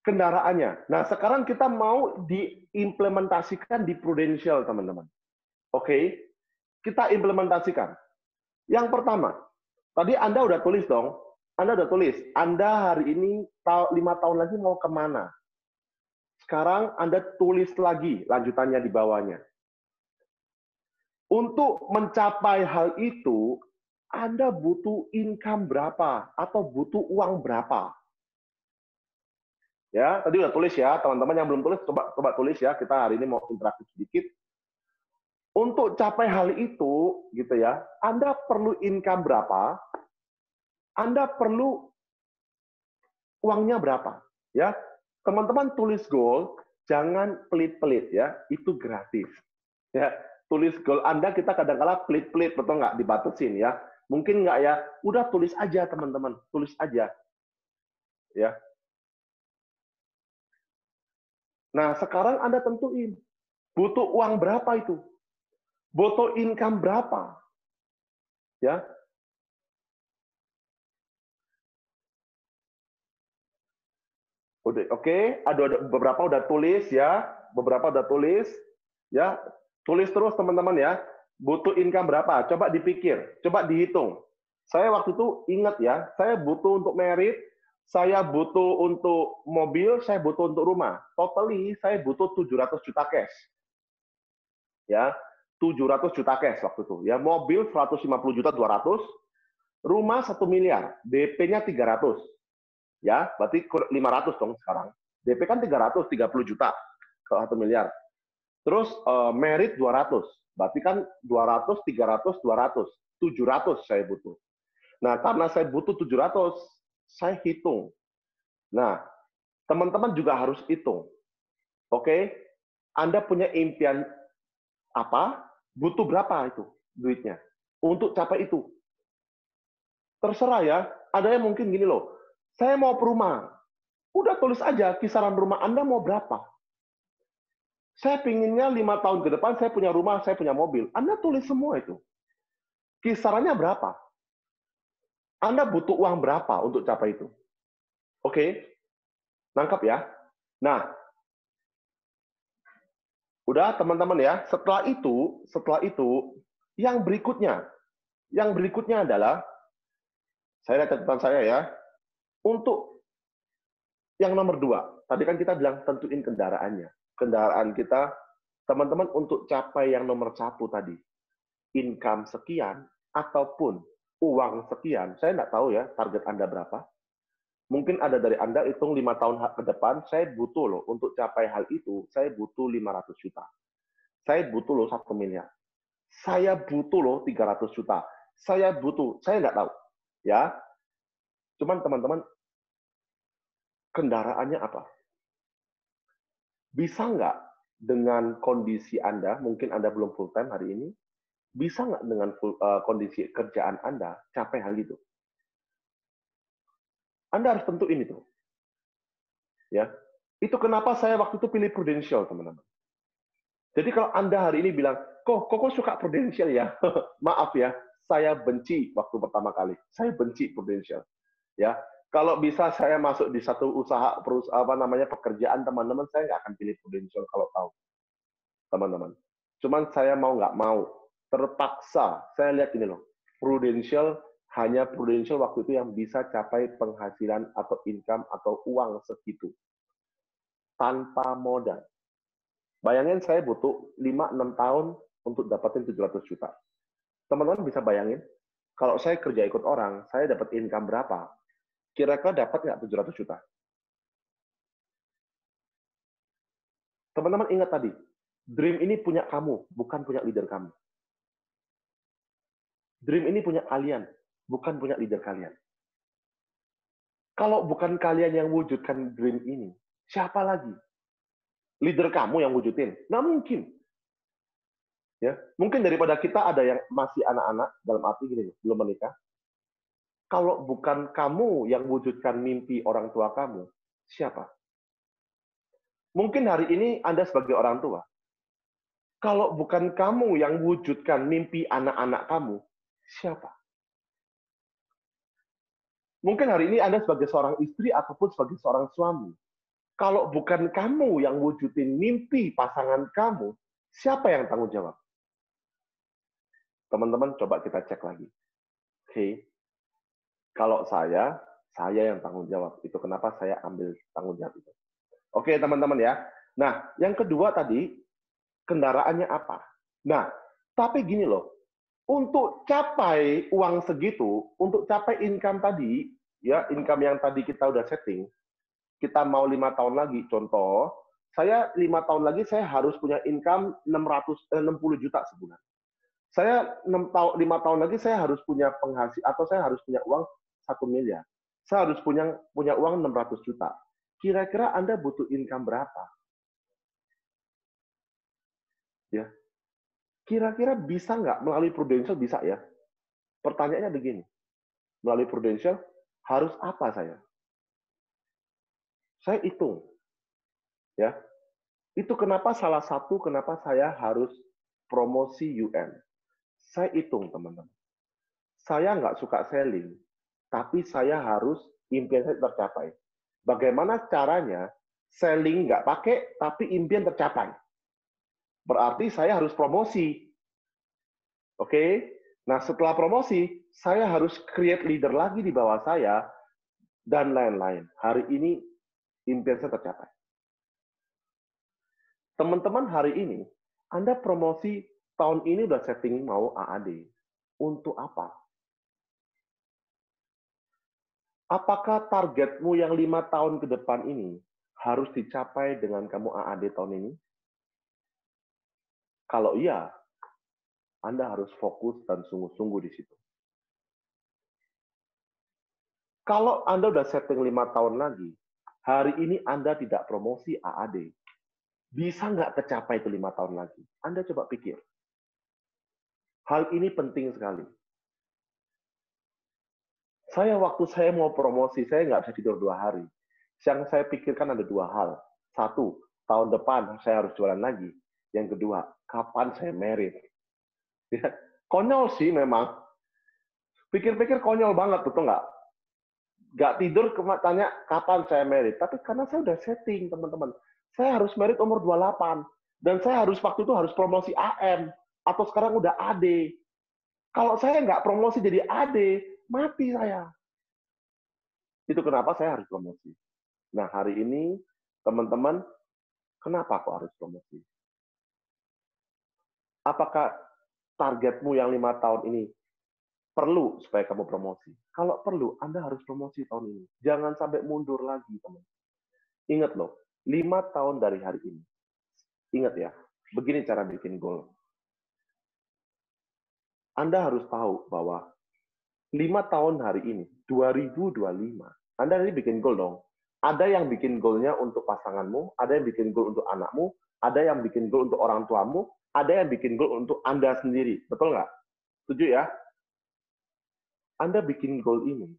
kendaraannya. Nah, sekarang kita mau diimplementasikan di Prudential, teman-teman. Oke? Kita implementasikan. Yang pertama, tadi Anda udah tulis dong. Anda udah tulis. Anda hari ini 5 tahun lagi mau kemana? Sekarang Anda tulis lagi lanjutannya di bawahnya. Untuk mencapai hal itu, Anda butuh income berapa? Atau butuh uang berapa? Ya, tadi udah tulis ya. Teman-teman yang belum tulis, coba tulis ya. Kita hari ini mau interaktif sedikit. Untuk capai hal itu, gitu ya, Anda perlu income berapa? Anda perlu uangnya berapa? Ya, teman-teman tulis goal, jangan pelit-pelit ya, itu gratis. Ya, tulis goal Anda kita kadang-kala pelit-pelit, betul nggak? Dibatasin ya. Mungkin nggak ya, udah tulis aja teman-teman, tulis aja. Ya. Nah, sekarang Anda tentuin, butuh uang berapa itu? Butuh income berapa? Ya. Oke, ada beberapa udah tulis ya, beberapa udah tulis ya. Tulis terus teman-teman ya. Butuh income berapa? Coba dipikir, coba dihitung. Saya waktu itu ingat ya, saya butuh untuk merit, saya butuh untuk mobil, saya butuh untuk rumah. Totally saya butuh 700 juta cash. Ya, 700 juta cash waktu itu. Ya, mobil 150 juta 200, rumah 1 miliar, DP-nya 300. Ya, berarti 500 dong sekarang. DP kan 330 juta ke 1 miliar. Terus merit 200. Berarti kan 200, 300, 200. 700 saya butuh. Nah, karena saya butuh 700, saya hitung. Nah, teman-teman juga harus hitung. Oke? Anda punya impian apa? Butuh berapa itu duitnya? Untuk capai itu. Terserah ya. Ada yang mungkin gini loh. Saya mau perumahan. Udah tulis aja kisaran rumah Anda mau berapa. Saya pinginnya 5 tahun ke depan saya punya rumah, saya punya mobil. Anda tulis semua itu. Kisarannya berapa? Anda butuh uang berapa untuk capai itu? Oke? Nangkap ya? Nah, udah teman-teman ya. Setelah itu yang berikutnya adalah saya lihat catatan saya ya. Untuk yang nomor 2, tadi kan kita bilang tentuin kendaraannya. Kendaraan kita, teman-teman untuk capai yang nomor 1 tadi, income sekian, ataupun uang sekian, saya nggak tahu ya target Anda berapa. Mungkin ada dari Anda hitung 5 tahun ke depan, saya butuh loh, untuk capai hal itu, saya butuh 500 juta. Saya butuh loh 1 miliar. Saya butuh loh 300 juta. Saya nggak tahu. Ya, cuman teman-teman, kendaraannya apa? Bisa nggak dengan kondisi Anda, mungkin Anda belum full time hari ini, bisa nggak dengan kondisi kerjaan Anda capai hal itu? Anda harus tentuin itu. Ya, itu kenapa saya waktu itu pilih Prudential, teman-teman. Jadi kalau Anda hari ini bilang, kok suka Prudential ya? Maaf ya, saya benci waktu pertama kali. Saya benci Prudential. Ya, kalau bisa saya masuk di satu usaha pekerjaan teman-teman, saya nggak akan pilih Prudential kalau tahu, teman-teman. Cuman saya mau nggak mau, terpaksa. Saya lihat ini loh, hanya Prudential waktu itu yang bisa capai penghasilan atau income atau uang segitu tanpa modal. Bayangin saya butuh 5-6 tahun untuk dapetin 700 juta. Teman-teman bisa bayangin, kalau saya kerja ikut orang, saya dapat income berapa? Kira-kira dapat nggak 700 juta? Teman-teman ingat tadi, dream ini punya kamu, bukan punya leader kamu. Dream ini punya kalian, bukan punya leader kalian. Kalau bukan kalian yang wujudkan dream ini, siapa lagi? Leader kamu yang wujudin? Nggak mungkin. Ya, mungkin daripada kita ada yang masih anak-anak, dalam arti gini, belum menikah. Kalau bukan kamu yang wujudkan mimpi orang tua kamu, siapa? Mungkin hari ini Anda sebagai orang tua, kalau bukan kamu yang wujudkan mimpi anak-anak kamu, siapa? Mungkin hari ini Anda sebagai seorang istri ataupun sebagai seorang suami, kalau bukan kamu yang wujudin mimpi pasangan kamu, siapa yang tanggung jawab? Teman-teman, coba kita cek lagi. Oke, kalau saya yang tanggung jawab. Itu kenapa saya ambil tanggung jawab itu. Oke, teman-teman ya. Nah, yang kedua tadi, kendaraannya apa? Nah, tapi gini loh, untuk capai uang segitu, untuk capai income tadi, ya income yang tadi kita udah setting, kita mau 5 tahun lagi, contoh, saya 5 tahun lagi saya harus punya income 60 juta sebulan. Saya 5 tahun lagi saya harus punya penghasilan atau saya harus punya uang 1 miliar. Saya harus punya uang 600 juta. Kira-kira Anda butuh income berapa? Ya. Kira-kira bisa nggak melalui Prudential? Bisa ya. Pertanyaannya begini. Melalui Prudential harus apa saya? Saya hitung. Ya. Itu kenapa salah satu kenapa saya harus promosi UN. Saya hitung, teman-teman. Saya nggak suka selling, tapi saya harus impian saya tercapai. Bagaimana caranya selling nggak pakai, tapi impian tercapai? Berarti saya harus promosi. Oke? Nah, setelah promosi, saya harus create leader lagi di bawah saya, dan lain-lain. Hari ini, impian saya tercapai. Teman-teman, hari ini, Anda promosi tahun ini udah setting mau AAD. Untuk apa? Apakah targetmu yang 5 tahun ke depan ini harus dicapai dengan kamu AAD tahun ini? Kalau iya, Anda harus fokus dan sungguh-sungguh di situ. Kalau Anda udah setting 5 tahun lagi, hari ini Anda tidak promosi AAD, bisa nggak kecapai itu 5 tahun lagi? Anda coba pikir. Hal ini penting sekali. Waktu saya mau promosi, saya nggak bisa tidur 2 hari. Yang saya pikirkan ada 2 hal. Satu, tahun depan saya harus jualan lagi. Yang kedua, kapan saya merit? Ya, konyol sih memang. Pikir-pikir konyol banget, betul nggak? Nggak tidur, tanya kapan saya merit. Tapi karena saya udah setting, teman-teman. Saya harus merit umur 28. Dan saya harus waktu itu harus promosi AM. Atau sekarang udah AD. Kalau saya nggak promosi jadi AD, mati saya. Itu kenapa saya harus promosi. Nah, hari ini, teman-teman, kenapa kok harus promosi? Apakah targetmu yang 5 tahun ini perlu supaya kamu promosi? Kalau perlu, Anda harus promosi tahun ini. Jangan sampai mundur lagi, teman. Ingat loh, 5 tahun dari hari ini. Ingat ya, begini cara bikin goal. Anda harus tahu bahwa 5 tahun hari ini, 2025, Anda ini bikin goal dong. Ada yang bikin goalnya untuk pasanganmu, ada yang bikin goal untuk anakmu, ada yang bikin goal untuk orang tuamu, ada yang bikin goal untuk Anda sendiri. Betul nggak? Setuju ya? Anda bikin goal ini.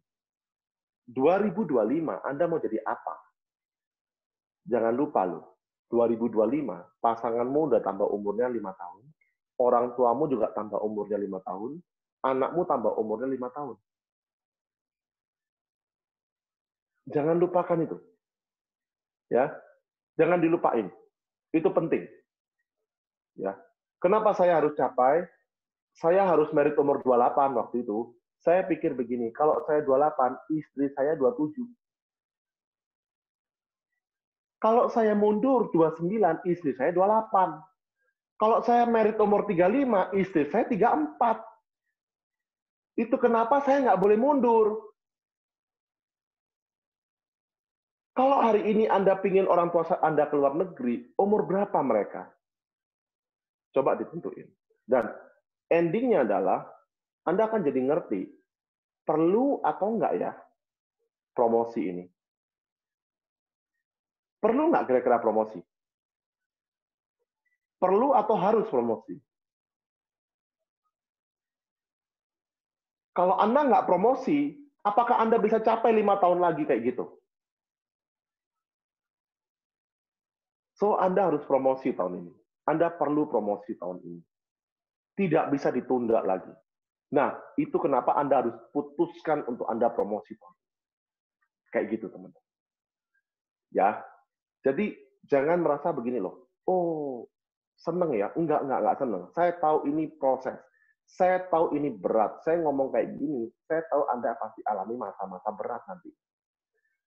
2025, Anda mau jadi apa? Jangan lupa loh, 2025, pasanganmu udah tambah umurnya 5 tahun, orang tuamu juga tambah umurnya 5 tahun, anakmu tambah umurnya 5 tahun. Jangan lupakan itu. Ya, jangan dilupain. Itu penting. Ya. Kenapa saya harus capai? Saya harus merit umur 28 waktu itu. Saya pikir begini, kalau saya 28, istri saya 27. Kalau saya mundur 29, istri saya 28. Kalau saya merit umur 35, istri saya 34. Itu kenapa saya nggak boleh mundur. Kalau hari ini Anda pingin orang tua Anda keluar negeri, umur berapa mereka? Coba ditentuin. Dan endingnya adalah Anda akan jadi ngerti, perlu atau enggak ya promosi ini? Perlu nggak kira-kira promosi? Perlu atau harus promosi? Kalau Anda nggak promosi, apakah Anda bisa capai 5 tahun lagi kayak gitu? So, Anda harus promosi tahun ini. Anda perlu promosi tahun ini. Tidak bisa ditunda lagi. Nah, itu kenapa Anda harus putuskan untuk Anda promosi tahun ini. Kayak gitu, teman-teman. Ya, jadi jangan merasa begini loh. Oh, seneng ya? Enggak seneng. Saya tahu ini proses. Saya tahu ini berat. Saya ngomong kayak gini. Saya tahu Anda pasti alami masa-masa berat nanti.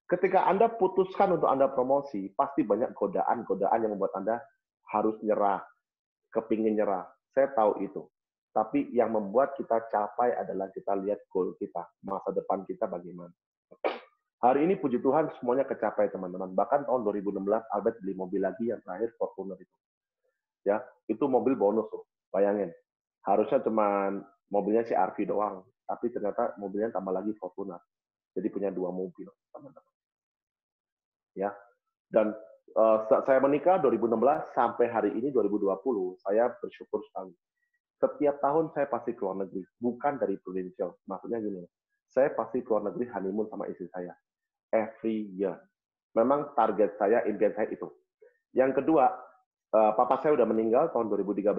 Ketika Anda putuskan untuk Anda promosi, pasti banyak godaan-godaan yang membuat Anda harus nyerah, kepingin nyerah. Saya tahu itu. Tapi yang membuat kita capai adalah kita lihat goal kita, masa depan kita bagaimana. Hari ini puji Tuhan semuanya kecapai teman-teman. Bahkan tahun 2016 Albert beli mobil lagi yang terakhir Fortuner itu. Ya, itu mobil bonus tuh. Bayangin. Harusnya cuma mobilnya si RV doang, tapi ternyata mobilnya tambah lagi Fortuner. Jadi punya 2 mobil, teman-teman. Ya. Dan saya menikah 2016 sampai hari ini 2020, saya bersyukur sekali. Setiap tahun saya pasti keluar negeri, bukan dari provincial. Maksudnya gini, saya pasti keluar negeri honeymoon sama istri saya. Every year. Memang target saya, impian saya itu. Yang kedua, papa saya udah meninggal tahun 2013,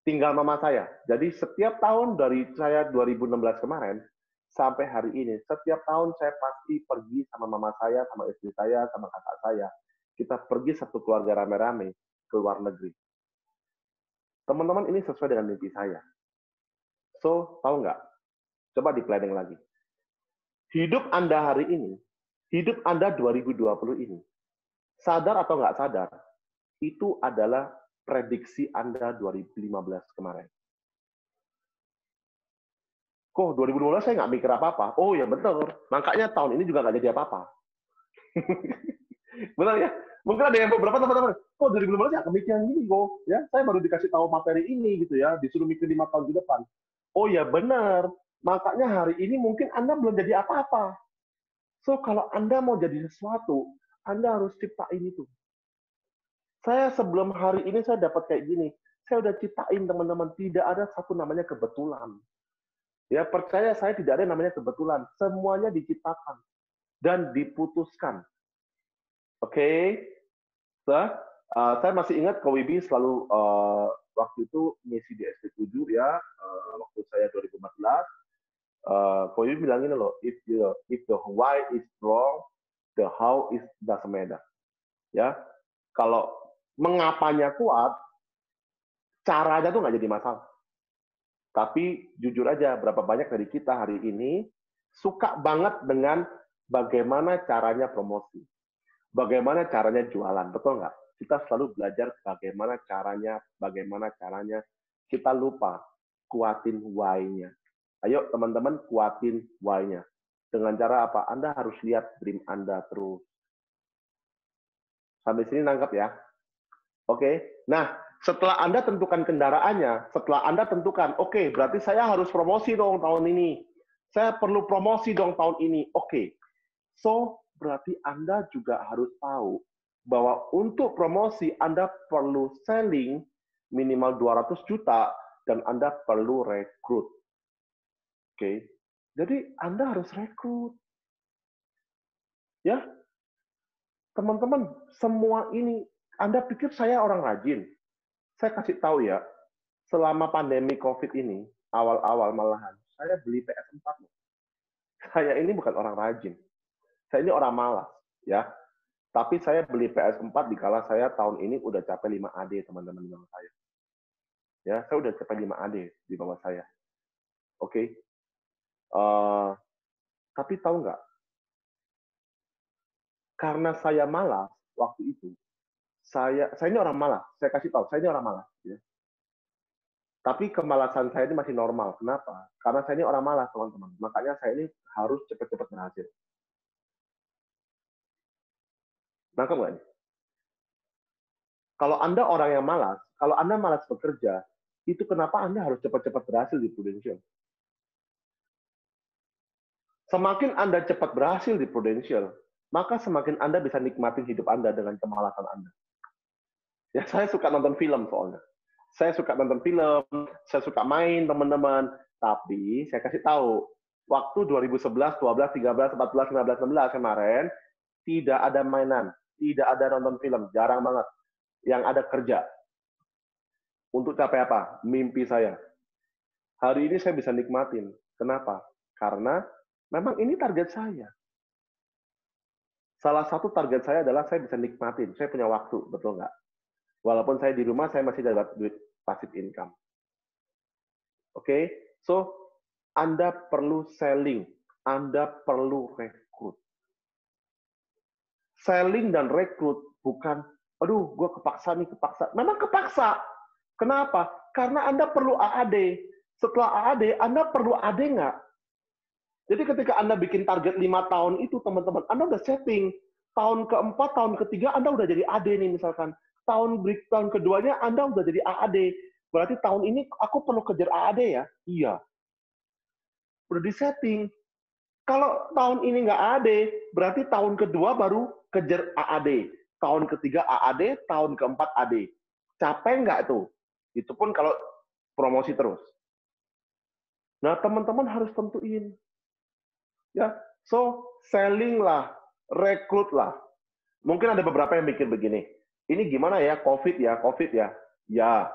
tinggal mama saya. Jadi setiap tahun dari saya 2016 kemarin, sampai hari ini, setiap tahun saya pasti pergi sama mama saya, sama istri saya, sama kakak saya. Kita pergi satu keluarga rame-rame ke luar negeri. Teman-teman, ini sesuai dengan mimpi saya. So, tahu nggak? Coba di planning lagi. Hidup Anda hari ini, hidup Anda 2020 ini, sadar atau nggak sadar, itu adalah prediksi Anda 2015 kemarin. Kok 2015 saya nggak mikir apa-apa? Oh ya betul, makanya tahun ini juga nggak jadi apa-apa. Benar ya? Mungkin ada yang beberapa teman-teman, kok 2015 ya kepikiran gini kok, ya saya baru dikasih tahu materi ini gitu ya, disuruh mikir 5 tahun ke depan. Oh ya benar, makanya hari ini mungkin Anda belum jadi apa-apa. So kalau Anda mau jadi sesuatu, Anda harus ciptain itu. Saya sebelum hari ini saya dapat kayak gini, saya udah ciptain teman-teman, tidak ada satu namanya kebetulan. Ya percaya saya tidak ada namanya kebetulan, semuanya diciptakan dan diputuskan. Oke, saya masih ingat Kowibi selalu waktu itu ngisi di SP7 ya, waktu saya 2014. Kowibi bilang ini loh, if the why is wrong, the how is doesn't matter. Ya, kalau mengapanya kuat, caranya tuh nggak jadi masalah. Tapi jujur aja, berapa banyak dari kita hari ini suka banget dengan bagaimana caranya promosi, bagaimana caranya jualan, betul nggak? Kita selalu belajar bagaimana caranya. Kita lupa kuatin why-nya. Ayo teman-teman kuatin why-nya. Dengan cara apa? Anda harus lihat dream Anda terus. Sampai sini nangkep ya? Oke. Nah, setelah Anda tentukan kendaraannya, setelah Anda tentukan, oke, berarti saya harus promosi dong tahun ini. Saya perlu promosi dong tahun ini. Oke. So, berarti Anda juga harus tahu bahwa untuk promosi Anda perlu selling minimal 200 juta dan Anda perlu rekrut. Oke. Jadi Anda harus rekrut. Ya. Teman-teman, semua ini Anda pikir saya orang rajin? Saya kasih tahu ya, selama pandemi COVID ini, awal-awal malahan, saya beli PS4. Saya ini bukan orang rajin. Saya ini orang malas. Ya. Tapi saya beli PS4 dikala saya tahun ini udah capai 5 AD, teman-teman di bawah saya. Ya, saya udah capai 5 AD di bawah saya. Oke. Tapi tahu nggak? Karena saya malas waktu itu, saya ini orang malas. Saya kasih tahu, saya ini orang malas. Ya. Tapi kemalasan saya ini masih normal. Kenapa? Karena saya ini orang malas, teman-teman. Makanya saya ini harus cepat-cepat berhasil. Nangkep nggak nih? Kalau Anda orang yang malas, kalau Anda malas bekerja, itu kenapa Anda harus cepat-cepat berhasil di Prudential? Semakin Anda cepat berhasil di Prudential, maka semakin Anda bisa nikmatin hidup Anda dengan kemalasan Anda. Ya, saya suka nonton film soalnya. Saya suka nonton film, saya suka main teman-teman. Tapi saya kasih tahu, waktu 2011, 12, 13, 14, 15, 16 kemarin, tidak ada mainan, tidak ada nonton film, jarang banget. Yang ada kerja. Untuk capai apa? Mimpi saya. Hari ini saya bisa nikmatin. Kenapa? Karena memang ini target saya. Salah satu target saya adalah saya bisa nikmatin. Saya punya waktu, betul nggak? Walaupun saya di rumah, saya masih dapat duit passive income. Oke? So, Anda perlu selling. Anda perlu rekrut. Selling dan rekrut bukan, aduh, gue kepaksa nih, kepaksa. Memang kepaksa. Kenapa? Karena Anda perlu AAD. Setelah AAD, Anda perlu AD nggak? Jadi ketika Anda bikin target 5 tahun itu, teman-teman, Anda udah setting. Tahun keempat, tahun ketiga, Anda udah jadi AD nih misalkan. Tahun keduanya, Anda udah jadi AAD. Berarti tahun ini aku perlu kejar AAD ya? Iya. Udah di setting. Kalau tahun ini nggak AAD, berarti tahun kedua baru kejar AAD. Tahun ketiga AAD, tahun keempat AD. Capek nggak tuh? Itu pun kalau promosi terus. Nah, teman-teman harus tentuin. Ya, so selling lah, rekrut lah. Mungkin ada beberapa yang mikir begini, ini gimana ya, COVID ya, COVID ya. Ya,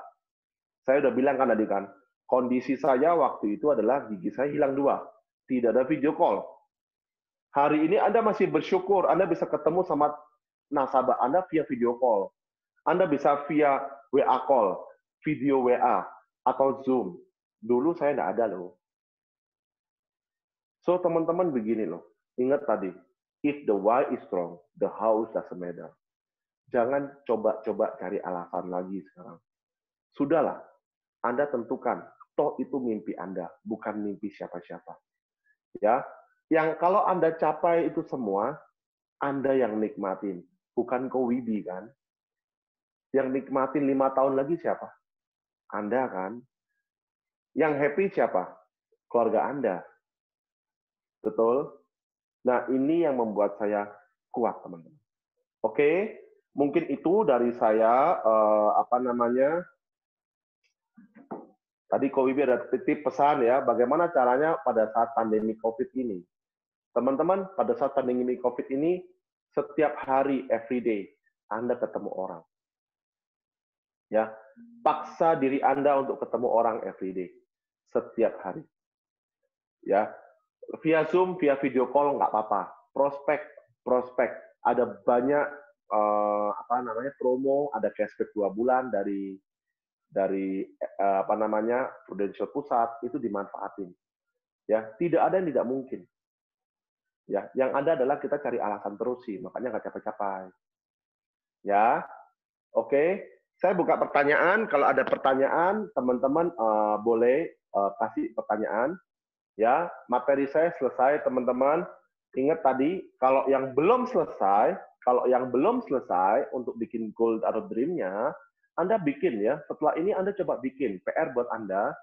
saya udah bilang kan tadi kan, kondisi saya waktu itu adalah gigi saya hilang 2. Tidak ada video call. Hari ini Anda masih bersyukur, Anda bisa ketemu sama nasabah Anda via video call. Anda bisa via WA call, video WA, atau Zoom. Dulu saya nggak ada loh. So, teman-teman begini loh. Ingat tadi, if the why is strong, the how doesn't matter. Jangan coba-coba cari alasan lagi sekarang. Sudahlah, Anda tentukan. Toh itu mimpi Anda, bukan mimpi siapa-siapa. Ya, yang kalau Anda capai itu semua, Anda yang nikmatin. Bukan Kowibi kan? Yang nikmatin 5 tahun lagi siapa? Anda kan? Yang happy siapa? Keluarga Anda. Betul? Nah, ini yang membuat saya kuat, teman-teman. Oke, mungkin itu dari saya, apa namanya, tadi Ko Wibi ada titip pesan ya, bagaimana caranya pada saat pandemi COVID ini. Teman-teman, pada saat pandemi COVID ini, setiap hari, every day, Anda ketemu orang. Ya, paksa diri Anda untuk ketemu orang every day, setiap hari. Ya, via Zoom, via video call nggak apa-apa. Prospek, ada banyak apa namanya promo, ada cashback 2 bulan dari apa namanya Prudential Pusat, itu dimanfaatin. Ya, tidak ada yang tidak mungkin. Ya, yang ada adalah kita cari alasan terus sih, makanya nggak capai-capai. Ya, oke. Saya buka pertanyaan. Kalau ada pertanyaan, teman-teman boleh kasih pertanyaan. Ya, materi saya selesai, teman-teman. Ingat tadi, kalau yang belum selesai untuk bikin goal atau dream-nya, Anda bikin ya. Setelah ini Anda coba bikin PR buat Anda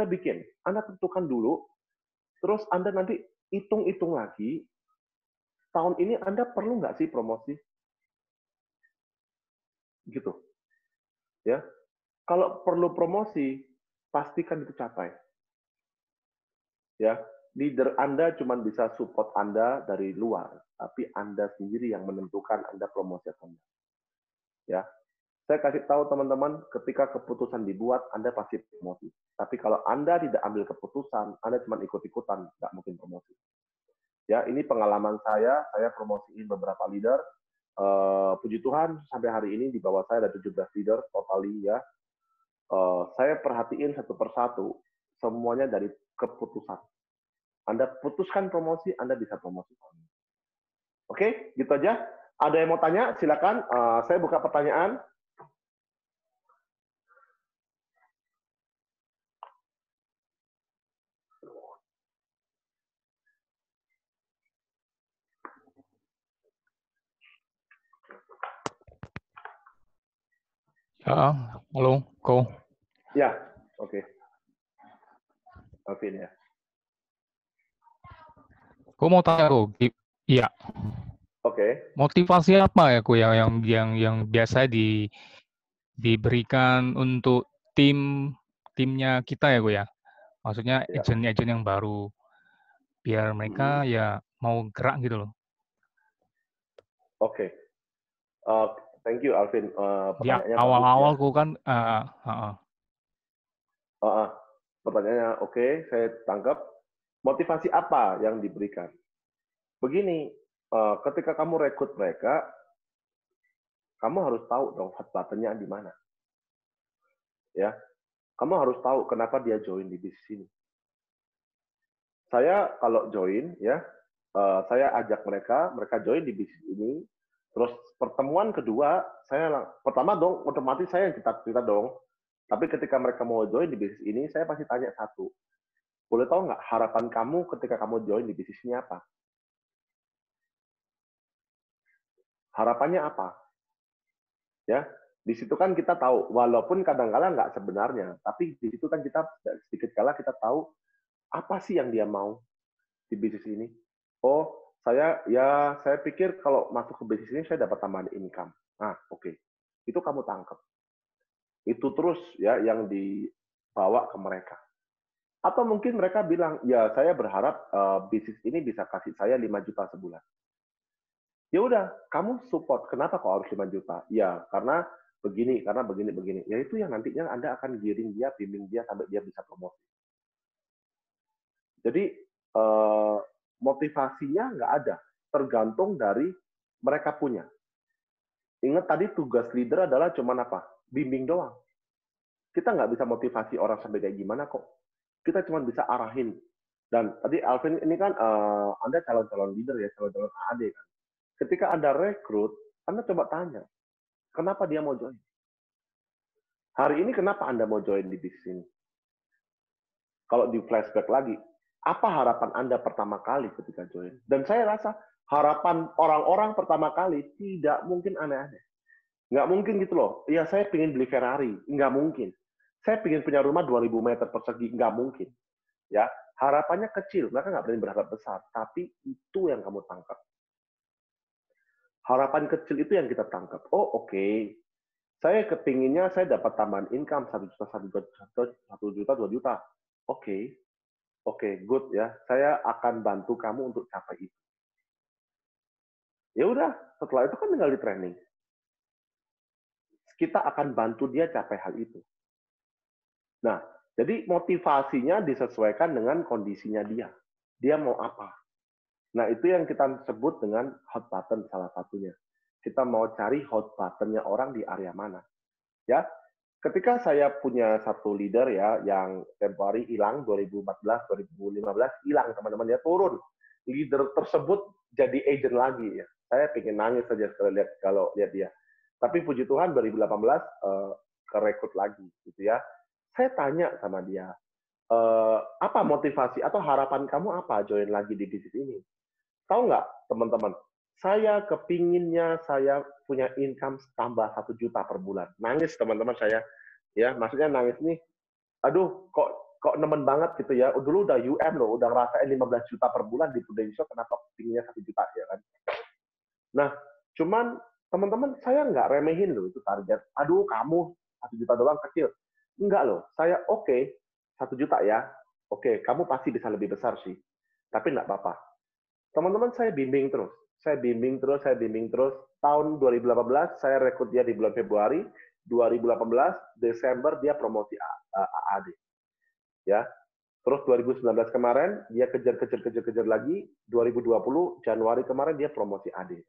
bikin. Anda tentukan dulu, terus Anda nanti hitung-hitung lagi, tahun ini Anda perlu nggak sih promosi? Gitu. Ya. Kalau perlu promosi, pastikan itu capai. Ya. Leader Anda cuma bisa support Anda dari luar, tapi Anda sendiri yang menentukan Anda promosi atau enggak. Ya. Saya kasih tahu teman-teman, ketika keputusan dibuat, Anda pasti promosi. Tapi kalau Anda tidak ambil keputusan, Anda cuma ikut-ikutan, nggak mungkin promosi. Ya, ini pengalaman saya promosiin beberapa leader. Puji Tuhan, sampai hari ini di bawah saya ada 17 leader totally ya. Saya perhatiin satu persatu, semuanya dari keputusan. Anda putuskan promosi, Anda bisa promosi. Oke, gitu aja. Ada yang mau tanya? Silakan. Saya buka pertanyaan. Halo, Ko. Ya, oke. Alvin ya. Ko mau tanya, Ko. Iya, Oke. motivasi apa ya, Ko, yang biasa diberikan untuk timnya kita ya, Ko ya? Maksudnya Ya. agent-agent yang baru, biar Mm-mm. mereka ya mau gerak gitu loh. Oke. Uh, Thank you, Alvin. Di Pertanyaannya bagus awal-awal ya. Ko kan, Uh, uh, Pertanyaannya oke, saya tangkap. Motivasi apa yang diberikan? Begini, ketika kamu rekrut mereka, kamu harus tahu dong hot button-nya di mana. Ya, kamu harus tahu kenapa dia join di bisnis ini. Saya kalau join, ya, saya ajak mereka join di bisnis ini. Terus pertemuan kedua, pertama dong, otomatis saya yang cerita dong. Tapi ketika mereka mau join di bisnis ini, saya pasti tanya satu. Boleh tahu nggak harapan kamu ketika kamu join di bisnis ini apa? Harapannya apa? Ya, di situ kan kita tahu, walaupun kadang-kala nggak sebenarnya, tapi di situ kan kita sedikit kala kita tahu apa sih yang dia mau di bisnis ini. Oh, saya pikir kalau masuk ke bisnis ini saya dapat tambahan income. Nah, oke. Itu kamu tangkap. Itu terus ya yang dibawa ke mereka. Atau mungkin mereka bilang, ya saya berharap bisnis ini bisa kasih saya 5 juta sebulan. Ya udah, kamu support. Kenapa kok harus 5 juta? Ya, karena begini. Ya itu yang nantinya Anda akan giring dia, bimbing dia sampai dia bisa promosi. Jadi motivasinya nggak ada, tergantung dari mereka punya. Ingat tadi tugas leader adalah cuman apa? Bimbing doang. Kita nggak bisa motivasi orang sampai kayak gimana kok. Kita cuma bisa arahin. Dan tadi Alvin ini kan Anda calon-calon leader ya, calon-calon AAD kan. Ketika Anda rekrut, Anda coba tanya, kenapa dia mau join? Hari ini kenapa Anda mau join di bisnis ini? Kalau di flashback lagi, apa harapan Anda pertama kali ketika join? Dan saya rasa harapan orang-orang pertama kali tidak mungkin aneh-aneh. Nggak mungkin gitu loh. Ya saya pengen beli Ferrari. Nggak mungkin. Saya pengen punya rumah 2.000 meter persegi. Nggak mungkin. Ya, harapannya kecil. Mereka nggak berani berharap besar. Tapi itu yang kamu tangkap. Harapan kecil itu yang kita tangkap. Oh, oke. Saya kepinginnya saya dapat tambahan income 1 juta, 2 juta. Oke. Oke, good ya. Saya akan bantu kamu untuk capai itu. Ya udah, setelah itu kan tinggal di training. Kita akan bantu dia capai hal itu. Nah, jadi motivasinya disesuaikan dengan kondisinya dia. Dia mau apa? Nah, itu yang kita sebut dengan hot button salah satunya. Kita mau cari hot buttonnya orang di area mana. Ya, ketika saya punya satu leader ya yang tempo hari hilang 2014, 2015 hilang teman-teman dia turun. Leader tersebut jadi agent lagi ya. Saya pengen nangis saja kalau lihat dia. Tapi puji Tuhan 2018 kerekrut lagi gitu ya. Saya tanya sama dia, apa motivasi atau harapan kamu apa join lagi di bisnis ini? Tahu nggak teman-teman? Saya kepinginnya saya punya income tambah 1 juta per bulan. Nangis teman-teman saya. Ya, maksudnya nangis nih, aduh kok nemen banget gitu ya. Dulu udah UM loh, udah ngerasain 15 juta per bulan di Prudential, kenapa pinginnya 1 juta ya kan? Nah, cuman teman-teman saya nggak remehin loh itu target. Aduh kamu 1 juta doang kecil. Enggak loh, saya oke, 1 juta ya. Oke, kamu pasti bisa lebih besar sih. Tapi nggak apa-apa. Teman-teman saya bimbing terus. Saya bimbing terus. Tahun 2018 saya rekrut dia di bulan Februari. 2018 Desember dia promosi AAD. Ya. Terus 2019 kemarin dia kejar lagi. 2020 Januari kemarin dia promosi AD.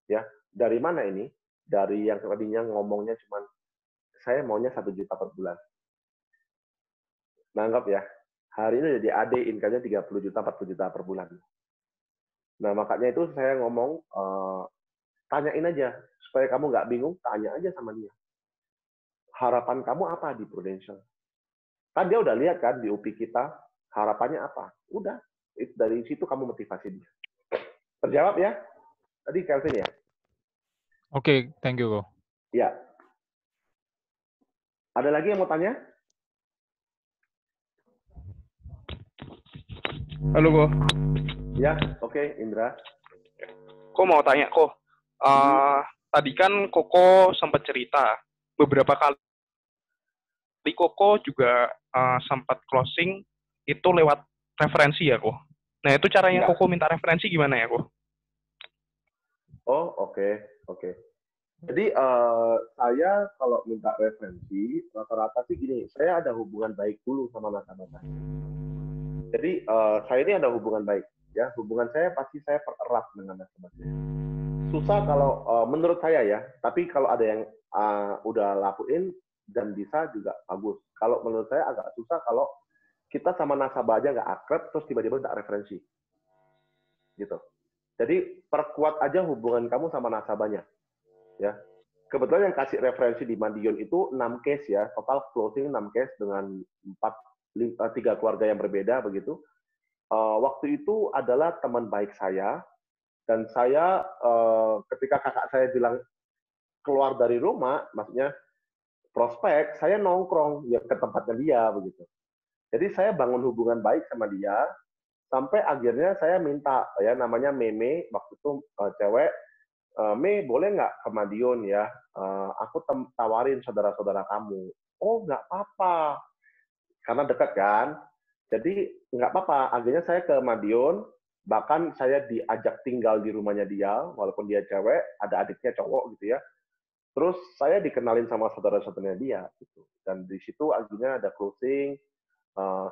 Ya. Dari mana ini? Dari yang tadinya ngomongnya cuma saya maunya 1 juta per bulan. Nanggap ya. Hari ini jadi AD income-nya 30 juta, 40 juta per bulan. Nah, makanya itu saya ngomong, tanyain aja. Supaya kamu nggak bingung, tanya aja sama dia. Harapan kamu apa di Prudential? Kan dia udah lihat kan di UPI kita, harapannya apa? Udah, dari situ kamu motivasi dia. Terjawab ya? Tadi Kelvin ya? Oke, thank you, Ko. Ya. Ada lagi yang mau tanya? Halo, Ko. Ya, oke, Indra. Ko mau tanya, Ko. Tadi kan Koko sempat cerita beberapa kali Koko juga sempat closing itu lewat referensi ya, Ko. Nah, itu caranya Ya. Koko minta referensi gimana ya, Ko? Oh, oke. Jadi saya kalau minta referensi rata-rata sih gini, saya ada hubungan baik dulu sama nasabah saya. Jadi saya ini ada hubungan baik, ya. Hubungan saya pasti saya pererat dengan nasabah saya. Susah kalau menurut saya ya, tapi kalau ada yang udah lakuin dan bisa juga bagus. Kalau menurut saya agak susah kalau kita sama nasabah aja nggak akrab, terus tiba-tiba minta referensi, gitu. Jadi perkuat aja hubungan kamu sama nasabahnya, ya. Kebetulan yang kasih referensi di Madiun itu 6 case ya, total closing 6 case dengan 3 keluarga yang berbeda begitu. Waktu itu adalah teman baik saya, dan saya ketika kakak saya bilang keluar dari rumah, maksudnya prospek, saya nongkrong ya ke tempatnya dia begitu. Jadi saya bangun hubungan baik sama dia, sampai akhirnya saya minta, ya namanya Meme, waktu itu cewek, Me boleh nggak ke Madiun ya? Aku tawarin saudara-saudara kamu. Oh nggak apa-apa, karena dekat kan. Jadi nggak apa-apa. Akhirnya saya ke Madiun, bahkan saya diajak tinggal di rumahnya dia, walaupun dia cewek, ada adiknya cowok gitu ya. Terus saya dikenalin sama saudara-saudaranya dia, gitu. Dan di situ akhirnya ada closing,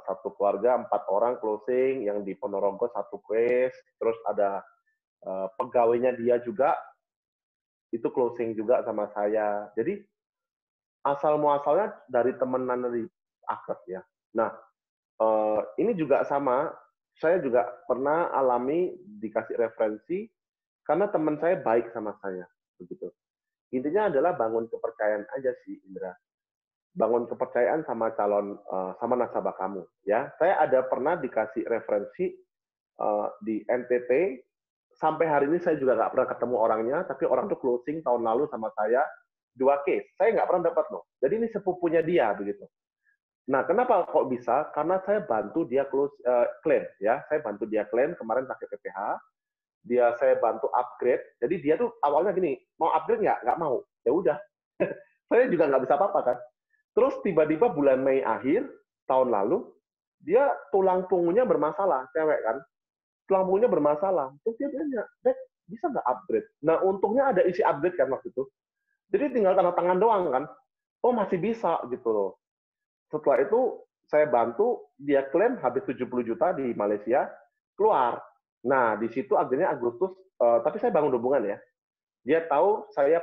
satu keluarga 4 orang closing, yang di Ponorogo 1 case, terus ada pegawainya dia juga itu closing juga sama saya. Jadi asal muasalnya dari temenan dari akrab ya. Nah, ini juga sama, saya juga pernah alami dikasih referensi karena teman saya baik sama saya, begitu. Intinya adalah bangun kepercayaan aja sih, Indra. Bangun kepercayaan sama sama nasabah kamu, ya. Saya ada pernah dikasih referensi di NTT, sampai hari ini saya juga nggak pernah ketemu orangnya, tapi orang itu closing tahun lalu sama saya 2 case. Saya nggak pernah dapat loh. Jadi ini sepupunya dia begitu. Nah, kenapa kok bisa? Karena saya bantu dia claim, ya. Saya bantu dia claim kemarin pakai PPH. Saya bantu upgrade. Jadi dia tuh awalnya gini, mau upgrade nggak? Nggak mau. Ya udah. Saya juga nggak bisa apa-apa kan. Terus tiba-tiba bulan Mei akhir tahun lalu, dia tulang punggungnya bermasalah, cewek kan. Tulang punggungnya bermasalah. Terus dia tanya, Dek, bisa nggak upgrade? Nah, untungnya ada isi upgrade kan waktu itu. Jadi tinggal tanda tangan doang kan. Oh, masih bisa gitu loh. Setelah itu saya bantu, dia klaim habis 70 juta di Malaysia, keluar. Nah, di situ akhirnya Agustus, tapi saya bangun hubungan ya. Dia tahu saya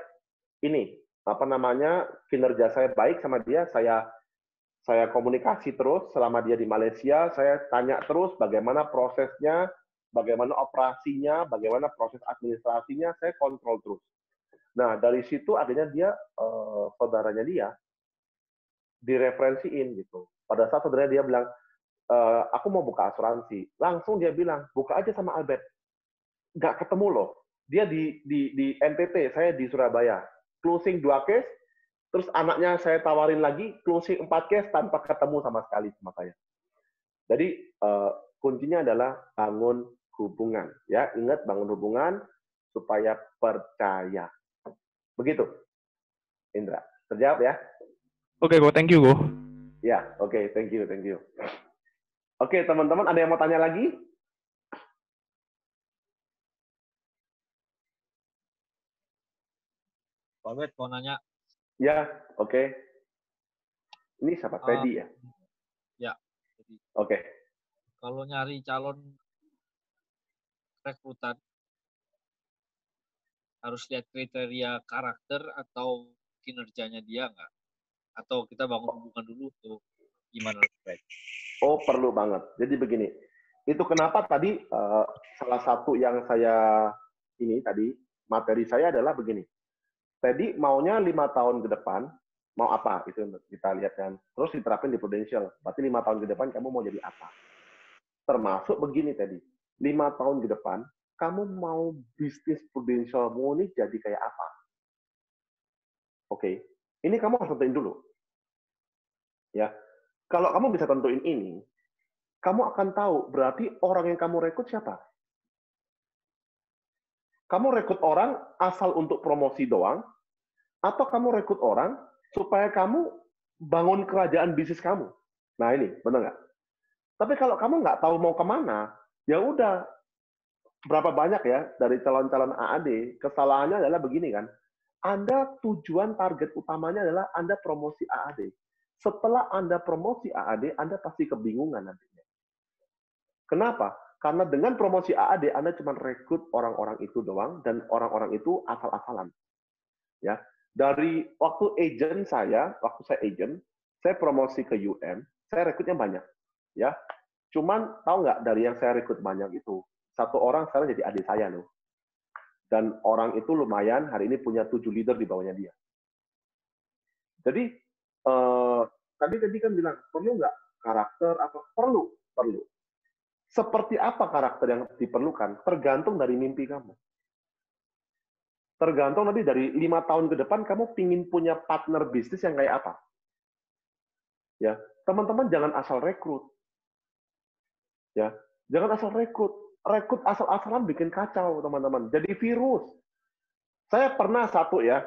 ini, apa namanya, kinerja saya baik sama dia, saya komunikasi terus selama dia di Malaysia, saya tanya terus bagaimana prosesnya, bagaimana operasinya, bagaimana proses administrasinya, saya kontrol terus. Nah, dari situ akhirnya dia, saudaranya dia, direferensiin gitu. Pada saat saudaranya dia bilang, aku mau buka asuransi. Langsung dia bilang, buka aja sama Albert. Nggak ketemu loh. Dia di NTT, saya di Surabaya. Closing 2 case, terus anaknya saya tawarin lagi, closing 4 case tanpa ketemu sama sekali sama saya. Jadi kuncinya adalah bangun hubungan. Ya, ingat bangun hubungan supaya percaya. Begitu, Indra. Terjawab ya? Oke, Ko. Thank you, Ko. Ya, oke. Thank you. Oke, teman-teman, ada yang mau tanya lagi? Pak Bet mau nanya. Ya, oke. Ini siapa? Teddy ya? Ya. Jadi, Oke. kalau nyari calon rekrutan, harus lihat kriteria karakter atau kinerjanya dia nggak? Atau kita bangun hubungan dulu tuh gimana? Oh, perlu banget. Jadi begini, itu kenapa tadi salah satu yang saya materi saya adalah begini. Tadi maunya 5 tahun ke depan, mau apa? Itu kita lihat kan. Terus diterapin di Prudential. Berarti 5 tahun ke depan kamu mau jadi apa? Termasuk begini tadi, 5 tahun ke depan, kamu mau bisnis Prudentialmu ini jadi kayak apa? Oke, ini kamu harus tentuin dulu. Ya, kalau kamu bisa tentuin ini, kamu akan tahu berarti orang yang kamu rekrut siapa. Kamu rekrut orang asal untuk promosi doang, atau kamu rekrut orang supaya kamu bangun kerajaan bisnis kamu. Nah ini, benar nggak? Tapi kalau kamu nggak tahu mau kemana, ya udah, berapa banyak ya dari calon-calon AAD, kesalahannya adalah begini kan, Anda tujuan target utamanya adalah Anda promosi AAD. Setelah Anda promosi AAD, Anda pasti kebingungan nantinya. Kenapa? Karena dengan promosi AAD, Anda cuma rekrut orang-orang itu doang, dan orang-orang itu asal-asalan. Ya, dari waktu waktu saya agent, saya promosi ke UM, saya rekrutnya banyak. Ya, cuman tahu nggak dari yang saya rekrut banyak itu, satu orang sekarang jadi adik saya loh. Dan orang itu lumayan, hari ini punya 7 leader di bawahnya dia. Jadi, tadi kan bilang, perlu nggak karakter apa? Perlu. Seperti apa karakter yang diperlukan? Tergantung dari mimpi kamu. Tergantung nanti dari 5 tahun ke depan, kamu pingin punya partner bisnis yang kayak apa? Ya, teman-teman jangan asal rekrut. Ya, jangan asal rekrut. Rekrut asal-asalan bikin kacau, teman-teman. Jadi virus. Saya pernah satu ya,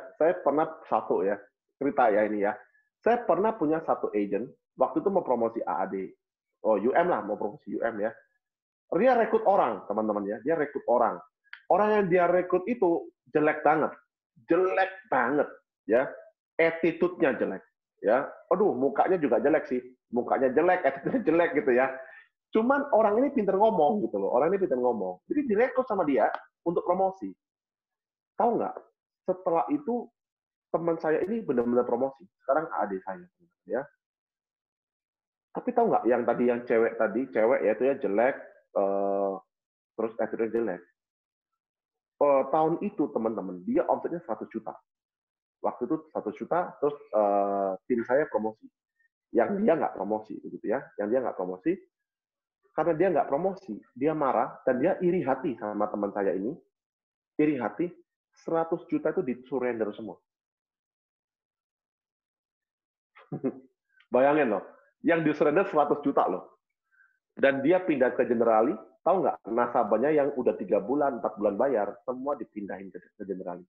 cerita ya ini ya. Saya pernah punya satu agent, waktu itu mau promosi AAD. Oh, UM lah, mau promosi UM ya. Dia rekrut orang, teman-teman ya. Dia rekrut orang. Orang yang dia rekrut itu jelek banget. Jelek banget, ya. Attitude-nya jelek, ya. Aduh, mukanya juga jelek sih. Mukanya jelek, attitude-nya jelek gitu ya. Cuman orang ini pinter ngomong gitu loh. Orang ini pinter ngomong. Jadi direkrut sama dia untuk promosi. Tahu nggak? Setelah itu teman saya ini benar-benar promosi. Sekarang adik saya, ya. Tapi tahu nggak? Yang tadi yang cewek ya itu ya jelek, terus attitude jelek. Tahun itu teman-teman dia omsetnya 100 juta. Waktu itu 100 juta, terus tim saya promosi. Yang dia nggak promosi, begitu ya. Yang dia nggak promosi, karena dia nggak promosi, dia marah dan dia iri hati sama teman saya ini. Iri hati, 100 juta itu di-surrender semua. Bayangin loh, yang di-surrender 100 juta loh. Dan dia pindah ke Generali, tahu nggak, nasabahnya yang udah 3 bulan, 4 bulan bayar, semua dipindahin ke Generali.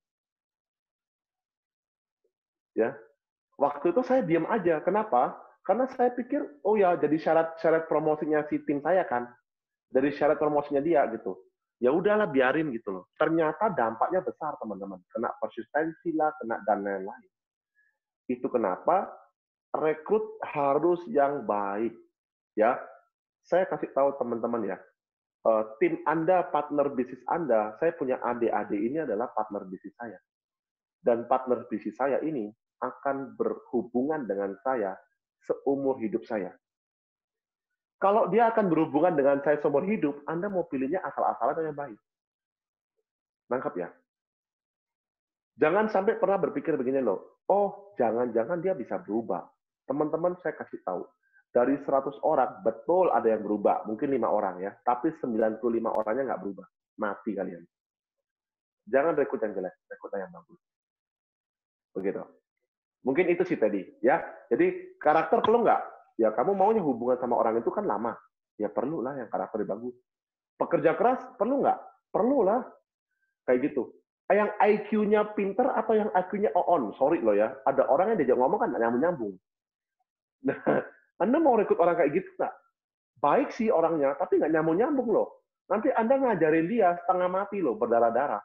Ya, waktu itu saya diam aja. Kenapa? Karena saya pikir, oh ya, jadi syarat promosinya si tim saya kan, dari syarat promosinya dia gitu. Ya udahlah, biarin gitu loh. Ternyata dampaknya besar, teman-teman. Kena persistensi lah, kena dan lain-lain. Itu kenapa rekrut harus yang baik. Ya, saya kasih tahu teman-teman ya, tim Anda, partner bisnis Anda, saya punya adik-adik ini adalah partner bisnis saya. Dan partner bisnis saya ini akan berhubungan dengan saya seumur hidup saya. Kalau dia akan berhubungan dengan saya seumur hidup, Anda mau pilihnya asal-asalan atau yang baik? Nangkap ya? Jangan sampai pernah berpikir begini loh, oh jangan-jangan dia bisa berubah. Teman-teman saya kasih tahu, dari 100 orang, betul ada yang berubah, mungkin 5 orang ya, tapi 95 orangnya nggak berubah. Mati kalian. Jangan rekrut yang jelek, rekrut yang bagus. Begitu. Mungkin itu sih tadi, ya. Jadi karakter perlu nggak? Ya kamu maunya hubungan sama orang itu kan lama. Ya perlu lah yang karakter bagus. Pekerja keras perlu nggak? Perlu lah. Kayak gitu. Yang IQ-nya pinter atau yang IQ-nya on? Sorry loh ya. Ada orang yang diajak ngomong kan nggak nyambung-nyambung. Nah, Anda mau rekrut orang kayak gitu nggak? Baik sih orangnya, tapi nggak nyambung-nyambung loh. Nanti Anda ngajarin dia setengah mati loh, berdarah-darah.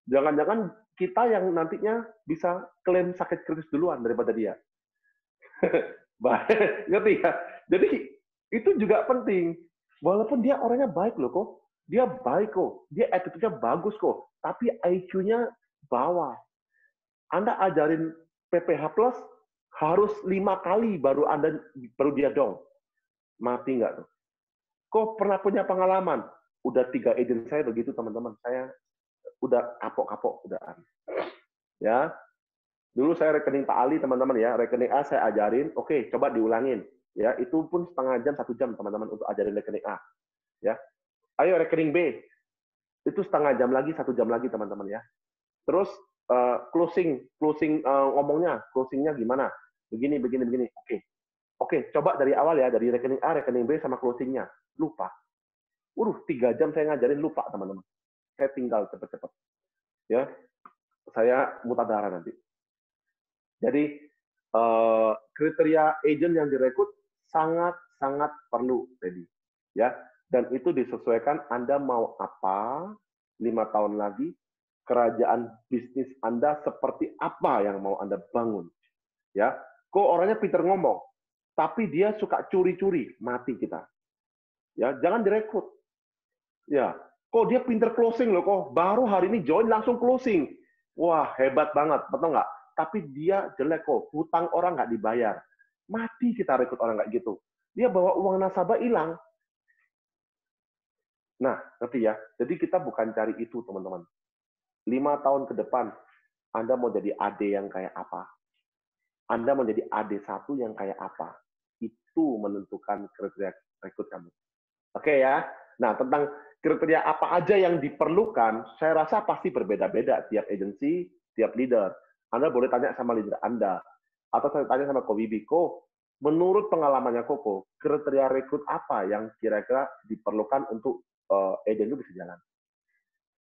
Jangan-jangan kita yang nantinya bisa klaim sakit kritis duluan daripada dia. Ngerti ya? Jadi itu juga penting. Walaupun dia orangnya baik loh kok. Dia baik kok. Dia attitude-nya bagus kok. Tapi IQ-nya bawah. Anda ajarin PPH Plus harus 5 kali baru dia dong. Mati nggak tuh? Kok pernah punya pengalaman? Udah 3 agent saya begitu teman-teman. Saya udah kapok-kapok udahan. Ya. Dulu saya rekening Pak Ali teman-teman ya, rekening A saya ajarin, oke, coba diulangin. Ya, itu pun setengah jam, 1 jam teman-teman untuk ajarin rekening A. Ya. Ayo rekening B. Itu setengah jam lagi, 1 jam lagi teman-teman ya. Terus closing ngomongnya, closingnya gimana? Begini. Oke. Oke, coba dari awal ya, dari rekening A, rekening B, sama closing-nya. Lupa. 3 jam saya ngajarin, lupa, teman-teman. Saya tinggal cepet-cepet. Ya, saya mutadara nanti. Jadi, kriteria agent yang direkrut sangat-sangat perlu, Teddy. Ya, dan itu disesuaikan Anda mau apa 5 tahun lagi, kerajaan bisnis Anda seperti apa yang mau Anda bangun. Ya, kok orangnya pinter ngomong, tapi dia suka curi-curi, mati kita. Ya, jangan direkrut. Ya, kok dia pinter closing loh, kok baru hari ini join langsung closing. Wah, hebat banget, betul nggak? Tapi dia jelek kok, hutang orang nggak dibayar. Mati kita rekrut orang nggak gitu. Dia bawa uang nasabah hilang. Nah, ngerti ya? Jadi kita bukan cari itu, teman-teman. 5 tahun ke depan, Anda mau jadi AD yang kayak apa? Anda mau jadi AD1 yang kayak apa? Itu menentukan kriteria rekrut kamu. Oke ya? Nah, tentang kriteria apa aja yang diperlukan, saya rasa pasti berbeda-beda tiap agensi, tiap leader. Anda boleh tanya sama leader Anda. Atau saya tanya sama Ko Bibi, Ko, menurut pengalamannya Koko, kriteria rekrut apa yang kira-kira diperlukan untuk agen itu bisa jalan?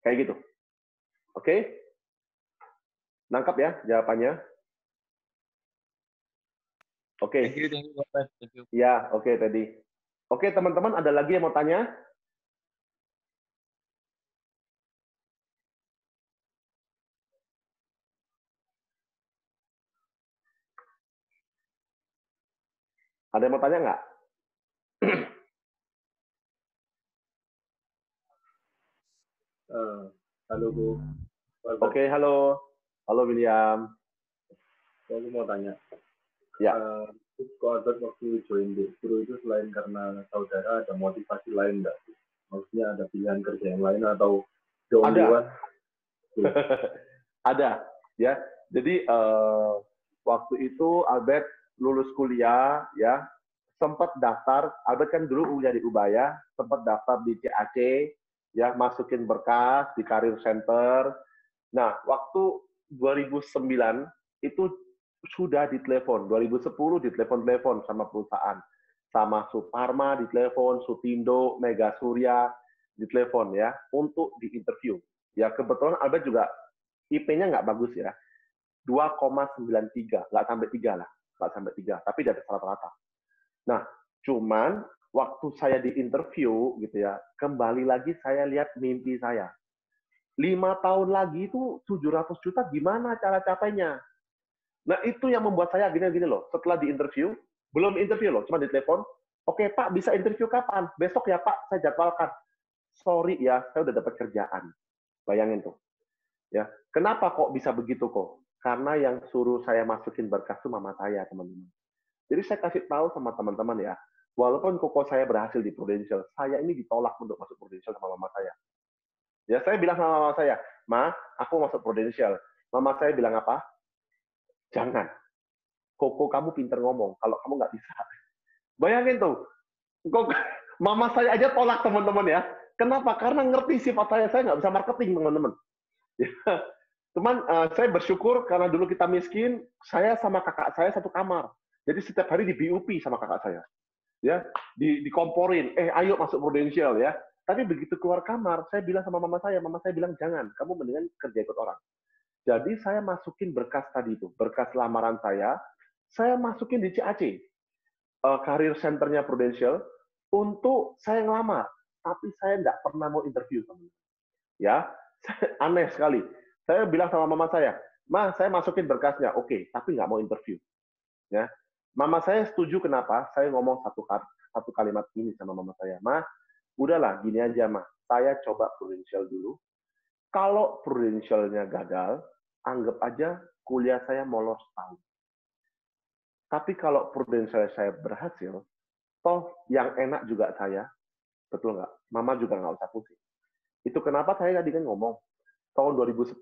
Kayak gitu. Oke? Nangkap ya jawabannya? Oke. Thank you, Bapak. Thank you. Ya, oke tadi. Oke, teman-teman, ada lagi yang mau tanya? Ada yang mau tanya nggak? Halo Bu. Oke, halo. Halo William. Aku mau tanya. Ya. Kok Albert waktu join Direktur itu selain karena saudara ada motivasi lain nggak? Maksudnya ada pilihan kerja yang lain atau the only one? Ada. Ya. Jadi waktu itu Albert lulus kuliah, ya, sempat daftar. Albert kan dulu kuliah di Ubaya, sempat daftar di CAC, ya, masukin berkas di Career Center. Nah, waktu 2009 itu sudah ditelepon, 2010 ditelepon sama perusahaan, sama Suparma ditelepon, Sutindo, Mega Surya ditelepon ya untuk diinterview. Ya kebetulan Albert juga IP-nya nggak bagus ya, 2,93, nggak sampai 3 lah, nggak sampai 3, tapi di atas rata-rata. Nah, cuman waktu saya diinterview gitu ya, kembali lagi saya lihat mimpi saya. 5 tahun lagi itu 700 juta gimana cara capainya? Nah, itu yang membuat saya gini loh. Setelah diinterview, belum interview loh, cuma ditelepon. Oke, Pak, bisa interview kapan? Besok ya, Pak, saya jadwalkan. Sorry ya, saya udah dapat kerjaan. Bayangin tuh. Ya, kenapa kok bisa begitu kok? Karena yang suruh saya masukin berkas itu mama saya, teman-teman. Jadi saya kasih tahu sama teman-teman ya, walaupun koko saya berhasil di Prudential, saya ini ditolak untuk masuk Prudential sama mama saya. Ya, saya bilang sama mama saya, Ma, aku masuk Prudential. Mama saya bilang apa? Jangan. Koko kamu pinter ngomong, kalau kamu nggak bisa. Bayangin tuh, mama saya aja tolak teman-teman ya. Kenapa? Karena ngerti sifat saya nggak bisa marketing teman-teman. Cuman saya bersyukur karena dulu kita miskin, saya sama kakak saya satu kamar. Jadi setiap hari di BUP sama kakak saya. Ya, dikomporin, ayo masuk Prudential ya. Tapi begitu keluar kamar, saya bilang sama mama saya bilang jangan, kamu mendingan kerja ikut orang. Jadi saya masukin berkas tadi itu, berkas lamaran saya masukin di CAC, Career Center-nya Prudential, untuk saya ngelamar. Tapi saya nggak pernah mau interview. Ya, aneh sekali. Saya bilang sama mama saya, Ma, saya masukin berkasnya, oke, tapi nggak mau interview. Ya, mama saya setuju kenapa? Saya ngomong satu kalimat ini sama mama saya, Ma, udahlah, gini aja, Ma, saya coba Prudential dulu. Kalau Prudential-nya gagal, anggap aja kuliah saya molor setahun. Tapi kalau Prudential saya berhasil, toh yang enak juga saya, betul nggak? Mama juga nggak usah pusing. Itu kenapa saya tadi kan ngomong, tahun 2010,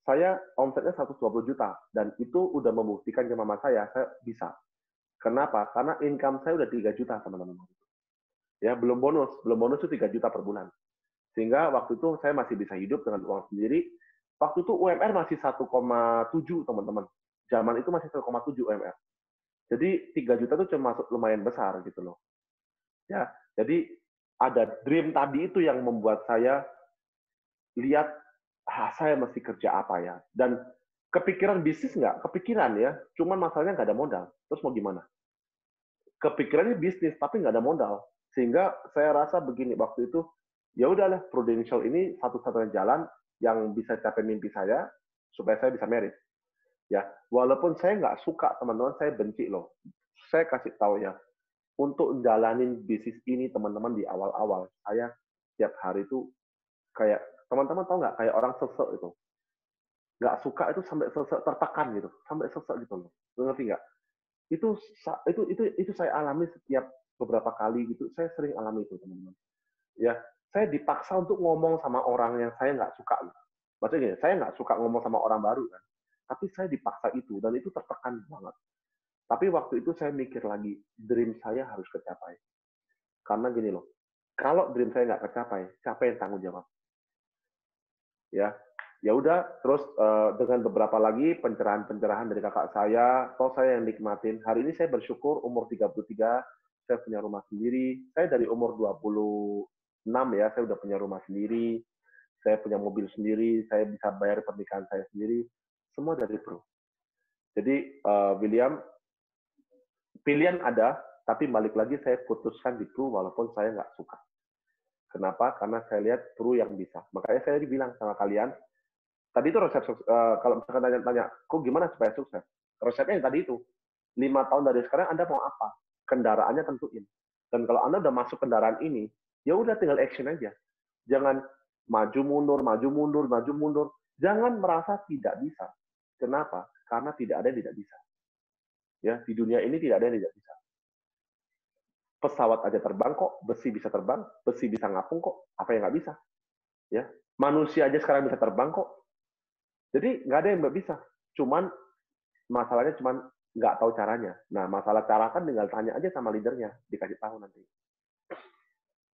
saya omsetnya 120 juta. Dan itu udah membuktikan ke mama saya bisa. Kenapa? Karena income saya udah 3 juta, teman-teman. Ya, belum bonus itu 3 juta per bulan. Sehingga waktu itu saya masih bisa hidup dengan uang sendiri. Waktu itu UMR masih 1,7, teman-teman. Zaman itu masih 1,7 UMR. Jadi 3 juta itu cuma lumayan besar gitu loh. Ya, jadi ada dream tadi itu yang membuat saya lihat, saya mesti kerja apa ya? Dan kepikiran bisnis nggak? Kepikiran ya, cuman masalahnya nggak ada modal. Terus mau gimana? Kepikirannya bisnis, tapi nggak ada modal. Sehingga saya rasa begini, waktu itu, ya udahlah, Prudential ini satu-satunya jalan yang bisa capai mimpi saya, supaya saya bisa merit. Ya, walaupun saya nggak suka, teman-teman, saya benci loh. Saya kasih tahu ya, untuk jalanin bisnis ini, teman-teman, di awal-awal, saya tiap hari itu kayak, teman-teman tahu nggak, kayak orang sesek itu. Nggak suka itu sampai sesek, tertekan gitu, sampai sesek gitu loh. Lu ngerti nggak? Itu saya alami setiap beberapa kali gitu. Saya sering alami itu, teman-teman. Ya, saya dipaksa untuk ngomong sama orang yang saya nggak suka. Maksudnya gini, saya nggak suka ngomong sama orang baru kan. Tapi saya dipaksa itu, dan itu tertekan banget. Tapi waktu itu saya mikir lagi, dream saya harus kecapai. Karena gini loh, kalau dream saya nggak kecapai, siapa yang tanggung jawab? Ya udah, terus dengan beberapa lagi pencerahan-pencerahan dari kakak saya, toh saya yang nikmatin. Hari ini saya bersyukur umur 33, saya punya rumah sendiri. Saya dari umur 26 ya, saya udah punya rumah sendiri, saya punya mobil sendiri, saya bisa bayar pernikahan saya sendiri, semua dari Pro. Jadi William, pilihan ada, tapi balik lagi saya putuskan di Pro walaupun saya nggak suka. Kenapa? Karena saya lihat Pro yang bisa. Makanya saya bilang sama kalian, tadi itu resep, kalau misalkan tanya-tanya, kok gimana supaya sukses? Resepnya yang tadi itu, 5 tahun dari sekarang Anda mau apa? Kendaraannya tentuin. Dan kalau Anda udah masuk kendaraan ini, ya udah tinggal action aja. Jangan maju mundur, maju mundur, maju mundur. Jangan merasa tidak bisa. Kenapa? Karena tidak ada yang tidak bisa. Ya, di dunia ini tidak ada yang tidak bisa. Pesawat aja terbang kok, besi bisa terbang, besi bisa ngapung kok, apa yang nggak bisa? Ya, manusia aja sekarang bisa terbang kok. Jadi nggak ada yang nggak bisa. Cuman masalahnya cuman nggak tahu caranya. Nah, masalah cara kan tinggal tanya aja sama leadernya, dikasih tahu nanti.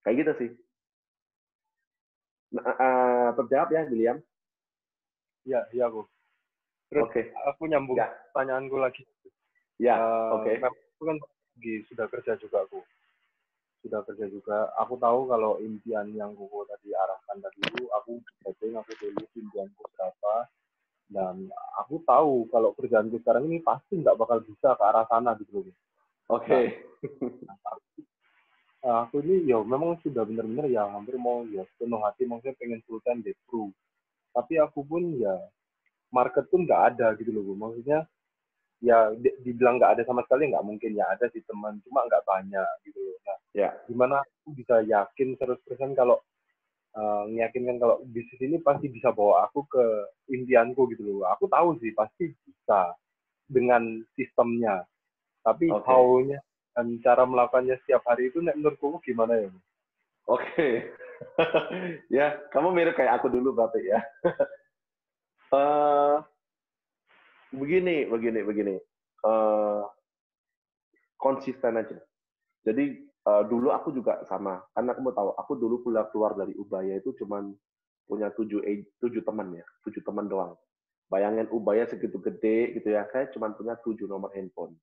Kayak gitu sih. Nah, terjawab ya, William? Iya, aku. Terus aku nyambung pertanyaanku lagi. Ya, oke. Aku kan sudah kerja juga, aku. Sudah kerja juga. Aku tahu kalau impian yang Koko tadi arahkan tadi itu, aku dulu impianku berapa. Dan aku tahu kalau kerjaanku sekarang ini pasti nggak bakal bisa ke arah sana gitu loh. Oke. Aku ini ya memang sudah benar-benar ya hampir mau ya penuh hati maksudnya pengen full time di Pro. Tapi aku pun ya market pun nggak ada gitu loh. Maksudnya ya dibilang nggak ada sama sekali nggak mungkin, ya ada sih teman, cuma nggak banyak gitu loh. Nah, gimana aku bisa yakin 100% kalau meyakinkan kalau bisnis ini pasti bisa bawa aku ke impianku gitu loh. Aku tahu sih pasti bisa dengan sistemnya. Tapi how-nya dan cara melakukannya setiap hari itu menurutku gimana ya? Oke. Ya, kamu mirip kayak aku dulu berarti ya. Begini. Konsisten aja. Jadi dulu aku juga sama, karena kamu tahu, aku dulu keluar dari Ubaya itu cuman punya 7 teman ya, 7 teman doang. Bayangin Ubaya segitu gede gitu ya, saya cuma punya 7 nomor handphone.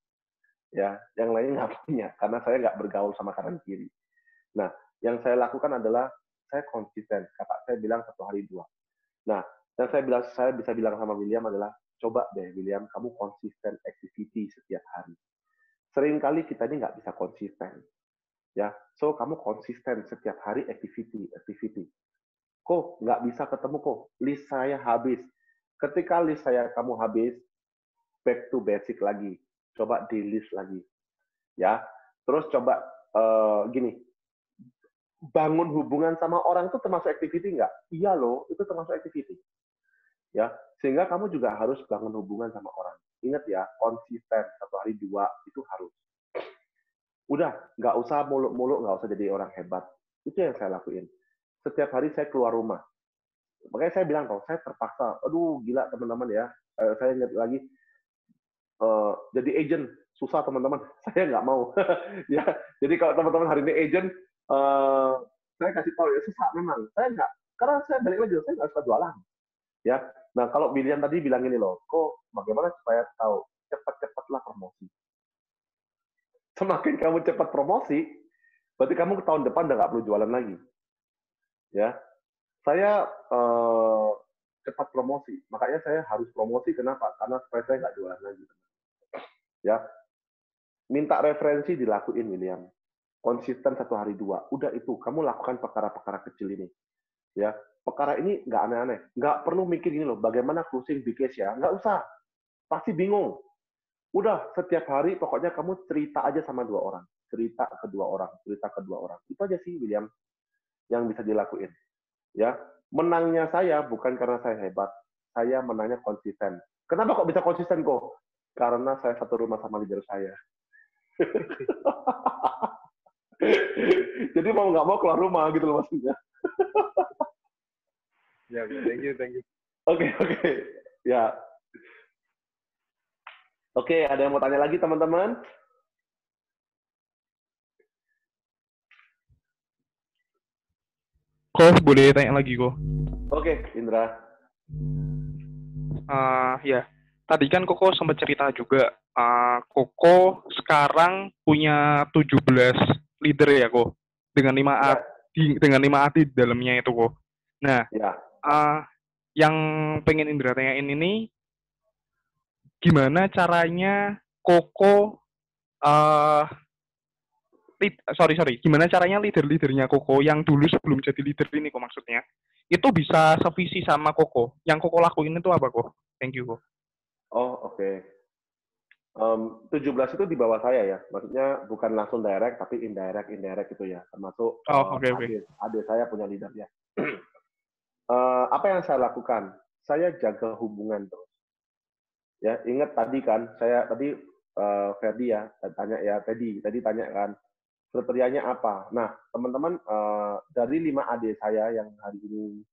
Ya, yang lain nggak punya, karena saya nggak bergaul sama kanan kiri. Nah, yang saya lakukan adalah saya konsisten. Kakak saya bilang 1 hari 2. Nah, yang saya bisa bilang sama William adalah, coba deh William, kamu konsisten activity setiap hari. Seringkali kita ini nggak bisa konsisten. Ya, so kamu konsisten setiap hari activity. Kok nggak bisa ketemu kok, list saya habis. Ketika list saya kamu habis, back to basic lagi, coba di list lagi. Ya, terus coba gini, bangun hubungan sama orang itu termasuk activity nggak? Iya loh, itu termasuk activity. Ya, sehingga kamu juga harus bangun hubungan sama orang. Ingat ya, konsisten 1 hari 2 itu harus. Udah, nggak usah muluk-muluk, nggak usah jadi orang hebat. Itu yang saya lakuin. Setiap hari saya keluar rumah. Makanya saya bilang, saya terpaksa. Aduh, gila teman-teman ya. Saya ingat lagi, jadi agent. Susah teman-teman. Saya nggak mau. Ya, jadi kalau teman-teman hari ini agent, saya kasih tahu ya, susah memang. Saya nggak. Karena saya balik lagi, saya nggak suka jualan. Ya, nah kalau William tadi bilang ini loh, kok bagaimana supaya tahu? Cepat-cepatlah promosi. Semakin kamu cepat promosi, berarti kamu tahun depan udah nggak perlu jualan lagi. Ya, saya cepat promosi, makanya saya harus promosi. Kenapa? Karena supaya saya nggak jualan lagi. Ya, minta referensi dilakuin, William. Konsisten 1 hari 2, udah itu. Kamu lakukan perkara-perkara kecil ini. Ya, perkara ini nggak aneh-aneh. Nggak perlu mikir ini loh, bagaimana closing big case ya. Nggak usah. Pasti bingung. Udah, setiap hari pokoknya kamu cerita aja sama 2 orang. Cerita ke 2 orang. Cerita ke 2 orang. Itu aja sih, William, yang bisa dilakuin. Ya, menangnya saya bukan karena saya hebat. Saya menangnya konsisten. Kenapa kok bisa konsisten kok? Karena saya satu rumah sama leader saya. Jadi mau nggak mau keluar rumah gitu loh maksudnya. Ya, thank you. Oke. Ya. Oke, ada yang mau tanya lagi teman-teman? Kok boleh tanya lagi kok? Oke, Indra. Ya, tadi kan Koko sempat cerita juga. Koko sekarang punya 17 leader ya kok, dengan 5 Ya. dengan 5 AD di dalamnya itu kok. Nah, Ya. yang pengen Indra tanyain ini, gimana caranya Koko gimana caranya leader-leadernya Koko yang dulu sebelum jadi leader ini kok maksudnya, itu bisa sevisi sama Koko. Yang Koko lakuin itu apa kok? Thank you kok. Oh, oke. 17 itu di bawah saya ya. Maksudnya bukan langsung direct, tapi indirect itu ya. Termasuk Oke. adik saya punya leader ya. Apa yang saya lakukan? Saya jaga hubungan terus. Ya, ingat tadi kan, saya tadi Ferdi ya, tanya ya, tadi tanya kan, kriterianya apa? Nah, teman-teman, dari 5 adik saya yang hari ini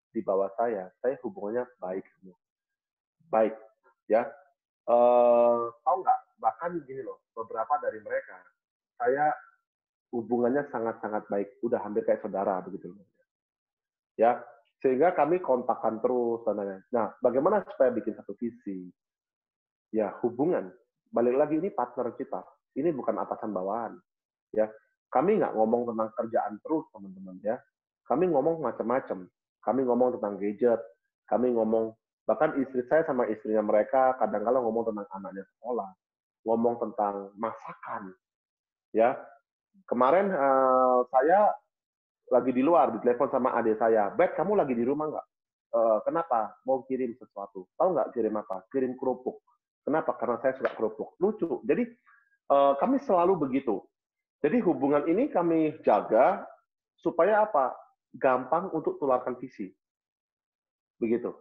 di bawah saya hubungannya baik semua. Baik, ya. Tahu nggak? Bahkan gini loh, beberapa dari mereka, saya hubungannya sangat-sangat baik. Udah hampir kayak saudara, begitu loh. Ya, sehingga kami kontakkan terus. Nah, bagaimana supaya bikin satu visi? Ya, hubungan. Balik lagi, ini partner kita. Ini bukan atasan bawahan. Ya, kami nggak ngomong tentang kerjaan terus, teman-teman ya. Kami ngomong macam-macam. Kami ngomong tentang gadget. Kami ngomong, bahkan istri saya sama istrinya mereka kadang-kadang ngomong tentang anaknya sekolah, ngomong tentang masakan. Ya, kemarin saya lagi di luar, ditelepon sama adik saya, "Bet, kamu lagi di rumah nggak?" Kenapa? Mau kirim sesuatu. Tahu nggak kirim apa? Kirim kerupuk. Kenapa? Karena saya suka kerupuk. Lucu. Jadi kami selalu begitu. Jadi hubungan ini kami jaga supaya apa? Gampang untuk tularkan visi. Begitu.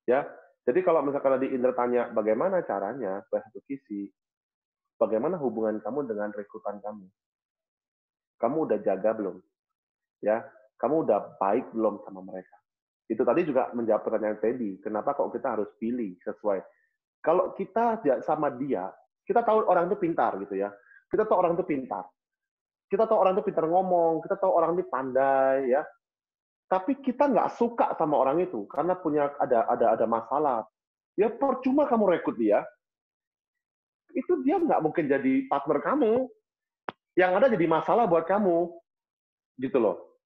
Ya. Jadi kalau misalkan tadi Indra tanya bagaimana caranya supaya satu visi, bagaimana hubungan kamu dengan rekrutan kamu? Kamu udah jaga belum? Ya. Kamu udah baik belum sama mereka? Itu tadi juga menjawab pertanyaan Teddy. Kenapa kok kita harus pilih sesuai? Kalau kita sama dia, kita tahu orang itu pintar gitu ya. Kita tahu orang itu pintar. Kita tahu orang itu pintar ngomong, kita tahu orang itu pandai ya. Tapi kita nggak suka sama orang itu karena punya ada masalah. Ya percuma kamu rekrut dia. Itu dia nggak mungkin jadi partner kamu. Yang ada jadi masalah buat kamu. Gitu loh.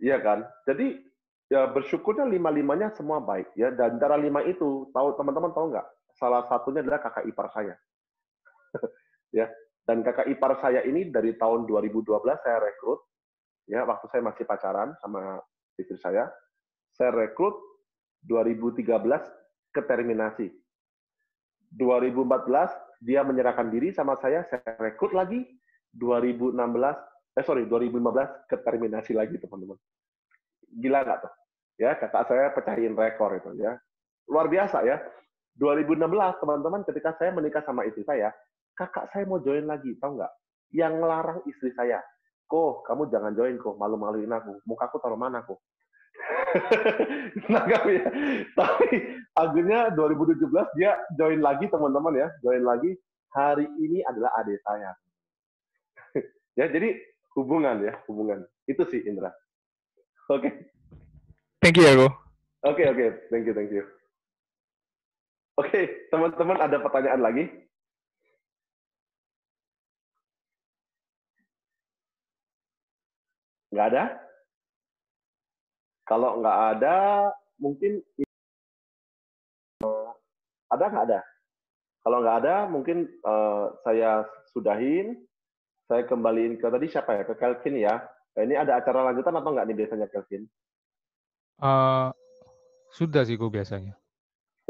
Iya kan? Jadi ya bersyukurnya 5-5-nya semua baik ya. Dan antara 5 itu, teman-teman tahu nggak? Salah satunya adalah kakak ipar saya. Ya. Dan kakak ipar saya ini dari tahun 2012 saya rekrut, ya waktu saya masih pacaran sama istri saya rekrut 2013 ke terminasi. 2014 dia menyerahkan diri sama saya rekrut lagi 2015 ke terminasi lagi teman-teman. Gila nggak tuh? Ya kakak saya pecahin rekor itu ya. Luar biasa ya. 2016 teman-teman ketika saya menikah sama istri saya, kakak saya mau join lagi, tahu nggak? Yang ngelarang istri saya, "Kok, kamu jangan join kok, malu-maluin aku. Mukaku taruh mana kok?" Nangkap ya. Tapi akhirnya 2017 dia join lagi teman-teman ya, join lagi. Hari ini adalah adik saya. Ya, jadi hubungan. Itu sih Indra. Oke. Thank you ya kok. Oke. Thank you. Oke, teman-teman ada pertanyaan lagi? Nggak ada? Kalau nggak ada, mungkin ada nggak ada? Kalau nggak ada, mungkin saya sudahin. Saya kembaliin ke tadi siapa ya? Ke Kelvin ya. Ini ada acara lanjutan atau nggak nih biasanya Kelvin? Sudah sih gue biasanya.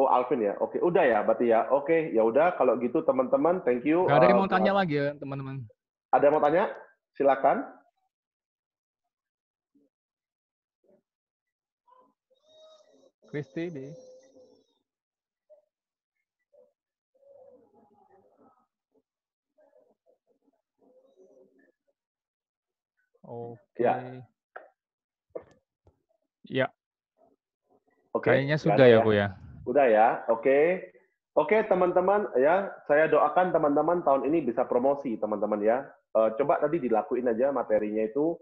Oh, Alvin ya. Oke, udah ya berarti ya. Oke, ya udah kalau gitu teman-teman, thank you. Nggak ada yang mau tanya lagi ya, teman-teman. Ada yang mau tanya? Silakan. Kristi deh. Oke. Ya. Ya, Oke. kayaknya nggak sudah ada ya, Bu ya. Udah ya. Oke. Oke, teman-teman ya, saya doakan teman-teman tahun ini bisa promosi, teman-teman ya. Coba tadi dilakuin aja materinya itu,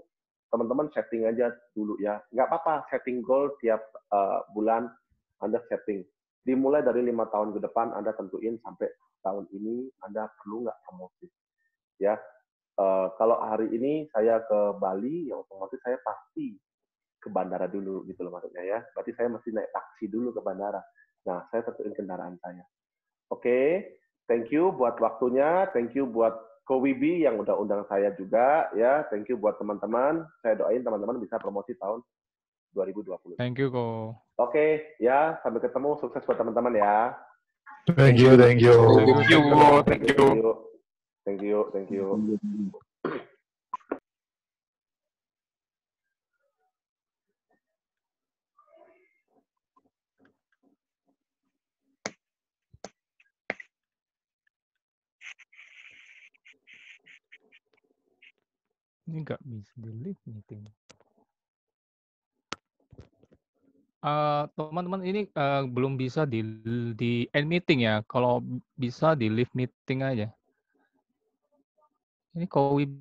teman-teman setting aja dulu ya. Nggak apa-apa, setting goal tiap bulan Anda setting. Dimulai dari 5 tahun ke depan, Anda tentuin sampai tahun ini Anda perlu nggak promosi. Ya, kalau hari ini saya ke Bali, ya otomatis saya pasti ke bandara dulu gitu loh maksudnya ya. Berarti saya mesti naik taksi dulu ke bandara. Nah, saya tentuin kendaraan saya. Oke, thank you buat waktunya, thank you buat Ko Wibi yang udah undang saya juga ya, thank you buat teman-teman. Saya doain teman-teman bisa promosi tahun 2020. Thank you, Ko. Oke, ya, sampai ketemu, sukses buat teman-teman ya. Thank you. Thank you. Thank you. Ini nggak bisa di-leave meeting. Teman-teman ini belum bisa di end meeting ya. Kalau bisa di leave meeting aja. Ini Ko Wibi